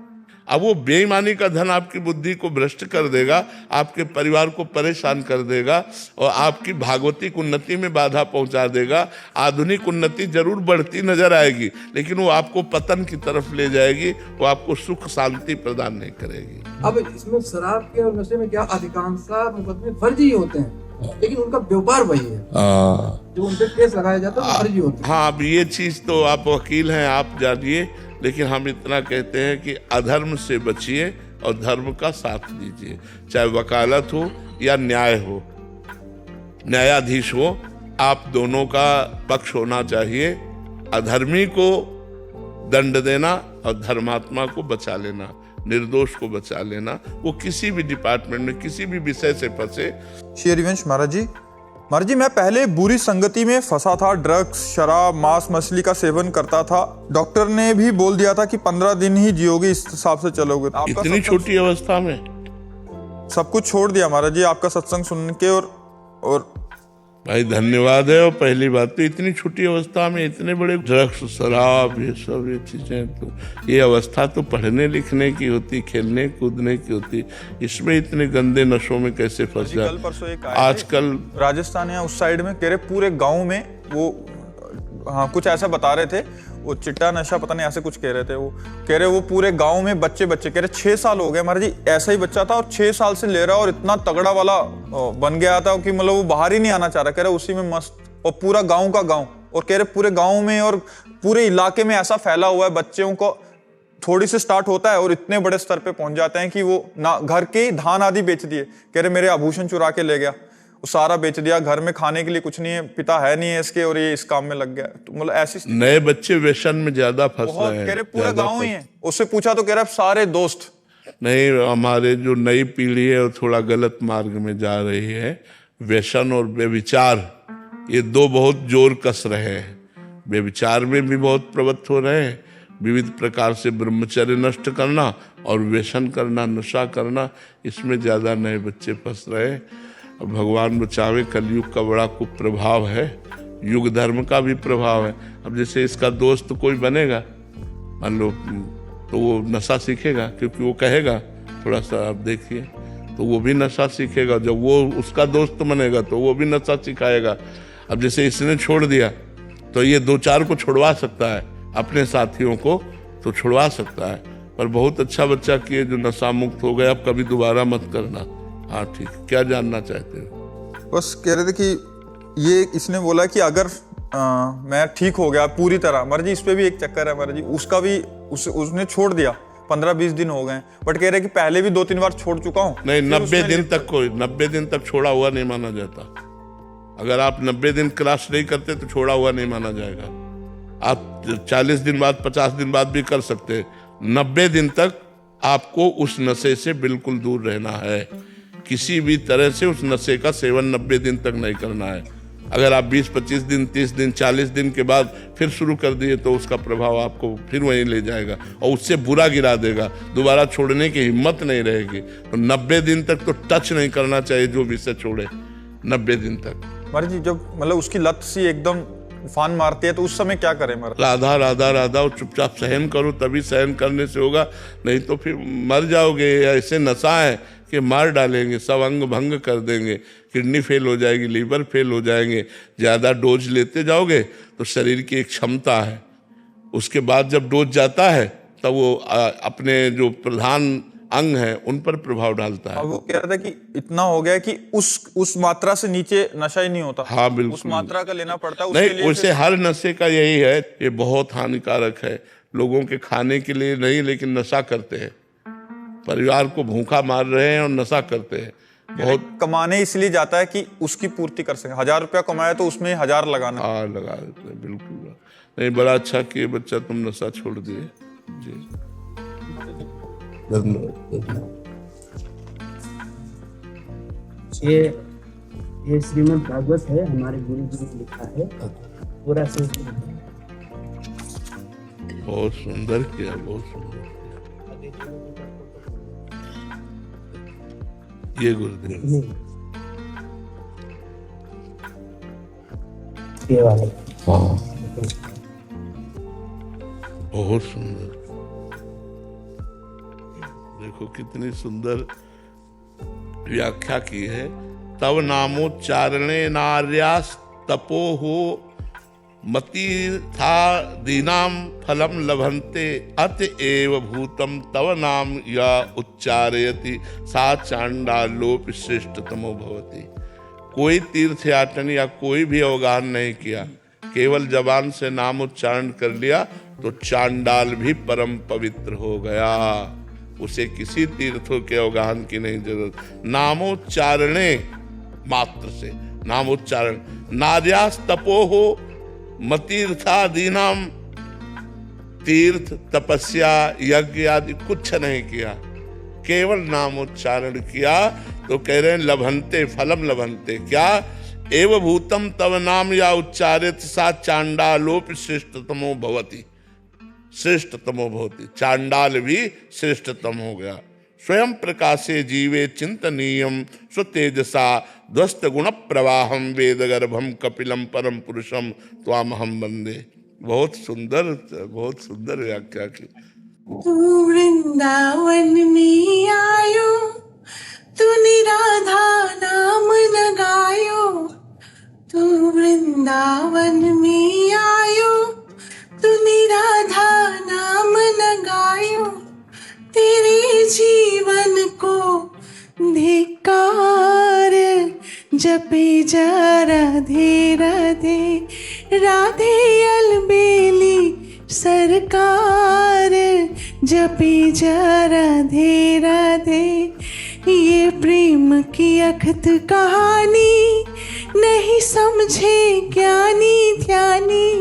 Speaker 2: अब वो बेईमानी का धन आपकी बुद्धि को भ्रष्ट कर देगा, आपके परिवार को परेशान कर देगा और आपकी भागवतिक उन्नति में बाधा पहुंचा देगा। आधुनिक उन्नति जरूर बढ़ती नजर आएगी लेकिन वो आपको पतन की तरफ ले जाएगी, वो आपको सुख शांति प्रदान नहीं करेगी।
Speaker 5: अब इसमें शराब के और नशे में क्या अधिकांशतः मुकदमे फर्जी ही होते हैं, लेकिन उनका व्यापार वही है, जो उन पे केस लगाया जाता है फर्जी होते हैं।
Speaker 2: हाँ, अब ये चीज तो आप वकील हैं, आप जानिए, लेकिन हम इतना कहते हैं कि अधर्म से बचिए और धर्म का साथ दीजिए। चाहे वकालत हो या न्याय हो, न्यायाधीश हो, आप दोनों का पक्ष होना चाहिए। अधर्मी को दंड देना और धर्मात्मा को बचा लेना, निर्दोष को बचा लेना। वो किसी भी डिपार्टमेंट में किसी भी विषय से फंसे।
Speaker 1: श्री हरिवंश महाराज जी मैं पहले बुरी संगति में फंसा था, ड्रग्स, शराब, मांस मछली का सेवन करता था। डॉक्टर ने भी बोल दिया था कि 15 दिन ही जियोगे, इस हिसाब से चलोगे।
Speaker 2: इतनी छोटी अवस्था में
Speaker 1: सब कुछ छोड़ दिया महाराज जी आपका सत्संग सुन के। और
Speaker 2: भाई धन्यवाद है। और पहली बात तो इतनी छोटी अवस्था में इतने बड़े ड्रग्स, शराब, ये सब ये चीजें, तो ये अवस्था तो पढ़ने लिखने की होती, खेलने कूदने की होती, इसमें इतने गंदे नशों में कैसे फंस जाए।
Speaker 1: परसों एक
Speaker 2: आजकल
Speaker 1: राजस्थान या उस साइड में कह रहे पूरे गांव में वो हाँ कुछ ऐसा बता रहे थे, वो चिट्टा नशा पता नहीं ऐसे कुछ कह रहे थे। वो कह रहे वो पूरे गांव में बच्चे कह रहे 6 साल हो गए महाराज जी ऐसा ही बच्चा था और 6 साल से ले रहा और इतना तगड़ा वाला बन गया था कि मतलब वो बाहर ही नहीं आना चाह रहा। कह रहे उसी में मस्त, और पूरा गाँव का गाँव, और कह रहे पूरे गाँव में और पूरे इलाके में ऐसा फैला हुआ है, बच्चों को थोड़ी से स्टार्ट होता है और इतने बड़े स्तर पे पहुंच जाते हैं कि वो ना घर के धान आदि बेच दिए। कह रहे मेरे आभूषण चुरा के ले गया, वो सारा बेच दिया, घर में खाने के लिए कुछ नहीं है, पिता है नहीं है इसके और ये इस काम में लग गया। तो मतलब ऐसी
Speaker 2: नए बच्चे व्यसन में ज्यादा फंस रहे हैं।
Speaker 1: कह रहे पूरा गाँव ही है। उससे पूछा तो कह रहा सारे दोस्त।
Speaker 2: नहीं, हमारे जो नई पीढ़ी है वो थोड़ा गलत मार्ग में जा रही है। व्यसन और व्यभिचार ये दो बहुत जोर कस रहे हैं। व्यभिचार में भी बहुत प्रवृत्त हो रहे हैं, विविध प्रकार से ब्रह्मचर्य नष्ट करना और व्यसन करना, नशा करना, इसमें ज्यादा नए बच्चे फंस रहे हैं। अब भगवान बचावे, कलयुग का बड़ा कुप्रभाव है, युग धर्म का भी प्रभाव है। अब जैसे इसका दोस्त कोई बनेगा मान लो, तो वो नशा सीखेगा, क्योंकि वो कहेगा थोड़ा सा आप देखिए, तो वो भी नशा सीखेगा। जब वो उसका दोस्त बनेगा तो वो भी नशा सिखाएगा। अब जैसे इसने छोड़ दिया तो ये 2-4 को छुड़वा सकता है, अपने साथियों को तो छुड़वा सकता है। पर बहुत अच्छा बच्चा किए जो नशा मुक्त हो गया, अब कभी दोबारा मत करना। हाँ ठीक, क्या जानना चाहते हो?
Speaker 1: बस कह रहे थे कि ये इसने बोला कि अगर मैं ठीक हो गया पूरी तरह, महाराज जी इस पे भी एक चक्कर है महाराज जी, उसका भी उसने छोड़ दिया, 15-20 दिन हो गए, बट कह रहे कि पहले भी 2-3 बार छोड़ चुका हूँ।
Speaker 2: नहीं, 90 दिन तक छोड़ा हुआ नहीं माना जाता। अगर आप 90 दिन क्रॉस नहीं करते तो छोड़ा हुआ नहीं माना जाएगा। आप 40 दिन बाद, 50 दिन बाद भी कर सकते हैं। 90 दिन तक आपको उस नशे से बिल्कुल दूर रहना है। किसी भी तरह से उस नशे का सेवन 90 दिन तक नहीं करना है। अगर आप 20-25 दिन, 30 दिन, 40 दिन के बाद फिर शुरू कर दिए तो उसका प्रभाव आपको फिर वहीं ले जाएगा और उससे बुरा गिरा देगा, दोबारा छोड़ने की हिम्मत नहीं रहेगी। तो 90 दिन तक तो टच नहीं करना चाहिए जो विषय छोड़े, 90 दिन तक।
Speaker 1: महाराज जी जब मतलब उसकी लत सी एकदम उफान मारती है तो उस समय क्या करें महाराज?
Speaker 2: राधा राधा राधा और चुपचाप सहन करो, तभी सहन करने से होगा, नहीं तो फिर मर जाओगे। ऐसे नशा है कि मार डालेंगे, सब अंग भंग कर देंगे, किडनी फेल हो जाएगी, लीवर फेल हो जाएंगे। ज़्यादा डोज लेते जाओगे तो शरीर की एक क्षमता है, उसके बाद जब डोज जाता है तब वो अपने जो प्रधान अंग है उन पर प्रभाव डालता है।
Speaker 1: अब वो कह रहा था कि इतना हो गया कि उस मात्रा से नीचे नशा ही नहीं होता।
Speaker 2: हाँ बिल्कुल,
Speaker 1: उस मात्रा का लेना पड़ता है।
Speaker 2: नहीं, वैसे हर नशे का यही है, ये बहुत हानिकारक है। लोगों के खाने के लिए नहीं, लेकिन नशा करते हैं, परिवार को भूखा मार रहे हैं और नशा करते हैं। बहुत
Speaker 1: कमाने इसलिए जाता है कि उसकी पूर्ति कर सके। 1000 रुपया कमाया तो उसमें 1000 लगाना।
Speaker 2: हाँ लगा देते हैं, बिल्कुल। नहीं, बड़ा अच्छा किए बच्चा, तुम नशा छोड़ दिए जी, धन्यवाद।
Speaker 6: ये श्रीमद् भागवत है, हमारे गुरु जी ने लिखा है, पूरा संस्कृत है।
Speaker 2: बहुत सुंदर किया, बहुत सुंदर। ये गुरुदेव
Speaker 6: ये वाले,
Speaker 2: हाँ बहुत सुंदर। देखो कितनी सुंदर व्याख्या की है। तब नामोच्चारणे नार्यास तपो हो मति था दीनाम फलम लभन्ते अतएव भूतम तव नाम या उच्चारयति सा चांडालोप श्रेष्ठतमो भवति। कोई तीर्थ याटन या कोई भी अवगाहन नहीं किया, केवल जबान से नाम उच्चारण कर लिया तो चांडाल भी परम पवित्र हो गया। उसे किसी तीर्थों के अवगाहन की नहीं जरूरत। नामोच्चारणे मात्र से, नामोच्चारण। नार्यास तपो हो मतीर्थादीनाम, तीर्थ, तपस्या, यज्ञ आदि कुछ नहीं किया, केवल नामोच्चारण किया तो कह रहे हैं लभन्ते फलम लभन्ते। क्या? एव भूतम तव नाम या उच्चारित सा चांडालोप श्रेष्ठतमो भवति, श्रेष्ठतमो भवति। चांडाल भी श्रेष्ठतम हो गया। स्वयं प्रकाशे जीवे चिंतनीयम स्वतेजसा ध्वस्त गुण प्रवाहम वेद गर्भम कपिलम परम पुरुषम त्वामहम वंदे। बहुत सुंदर व्याख्या की।
Speaker 7: तू वृंदावन में आयो, तूने राधा नाम लगायो, तू वृंदावन में आयो, जपी जा राधे राधे राधे अलबेली सरकार, जपी जा राधे राधे। ये प्रेम की अखत कहानी नहीं समझे ज्ञानी ध्यानी,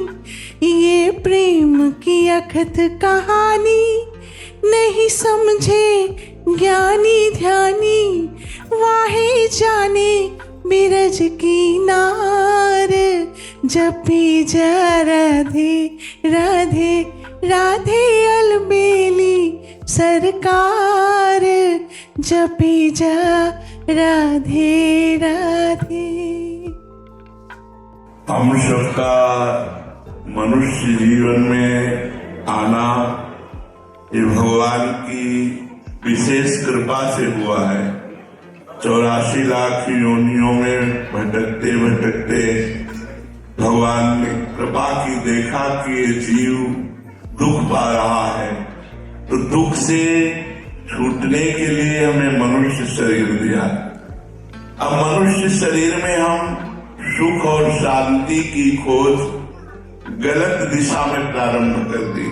Speaker 7: ये प्रेम की अखत कहानी नहीं समझे ज्ञानी ध्यानी। वाहे जाने बिरज की नार, जपी जा राधे राधे राधे अलबेली सरकार, जपी जा राधे राधे।
Speaker 2: हम सबका मनुष्य जीवन में आना ये भगवान की विशेष कृपा से हुआ है। 84 लाख योनियों में भटकते भटकते भगवान ने कृपा की, देखा कि ये जीव दुख पा रहा है, तो दुख से छूटने के लिए हमें मनुष्य शरीर दिया। अब मनुष्य शरीर में हम सुख और शांति की खोज गलत दिशा में प्रारंभ कर दी।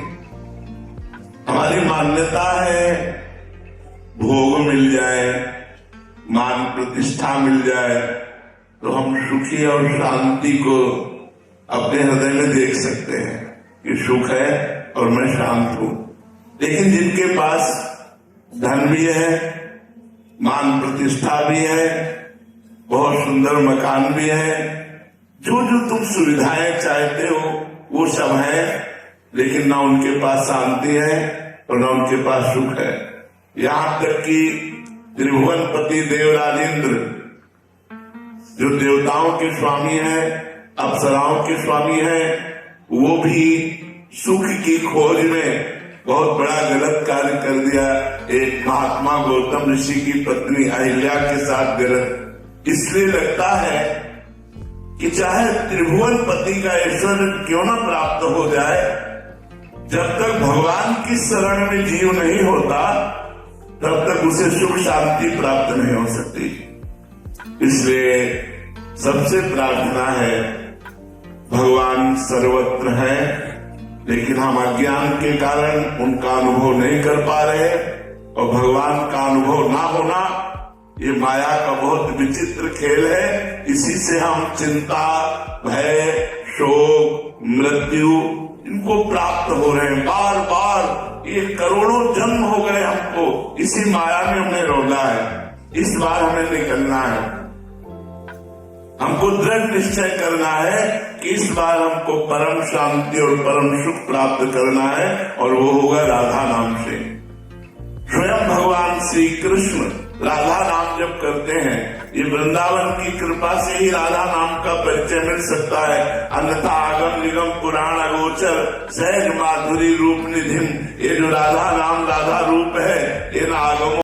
Speaker 2: हमारी मान्यता है भोग मिल जाए, मान प्रतिष्ठा मिल जाए तो हम सुखी और शांति को अपने हृदय में देख सकते हैं कि सुख है और मैं शांत हूं। लेकिन जिनके पास धन भी है, मान प्रतिष्ठा भी है, बहुत सुंदर मकान भी है, जो जो तुम सुविधाएं चाहते हो वो सब है, लेकिन ना उनके पास शांति है और ना उनके पास सुख है। यहाँ तक कि त्रिभुवनपति देवराजेंद्र जो देवताओं के स्वामी हैं, अप्सराओं के स्वामी हैं, वो भी सुख की खोज में बहुत बड़ा गलत कार्य कर दिया। एक महात्मा गौतम ऋषि की पत्नी अहिल्या के साथ गलत इसलिए लगता है कि चाहे त्रिभुवनपति का ऐश्वर्य क्यों न प्राप्त हो जाए, जब तक भगवान की शरण में जीव नहीं होता तब तक उसे सुख शांति प्राप्त नहीं हो सकती। इसलिए सबसे प्रार्थना है, भगवान सर्वत्र है, लेकिन हम अज्ञान के कारण उनका अनुभव नहीं कर पा रहे, और भगवान का अनुभव ना होना ये माया का बहुत विचित्र खेल है। इसी से हम चिंता, भय, शोक, मृत्यु इनको प्राप्त हो रहे हैं बार बार। ये करोड़ों जन्म हो गए हमको, इसी माया में हमें रोना है। इस बार हमें निकलना है, हमको दृढ़ निश्चय करना है कि इस बार हमको परम शांति और परम सुख प्राप्त करना है, और वो होगा राधा नाम से। स्वयं भगवान श्री कृष्ण राधा नाम जब करते हैं, ये वृंदावन की कृपा से ही राधा नाम का परिचय मिल सकता है, अन्यथा आगम निगम पुराण अगोचर सहज माधुरी रूप निधिम। ये जो राधा नाम राधा रूप है, ये न आगम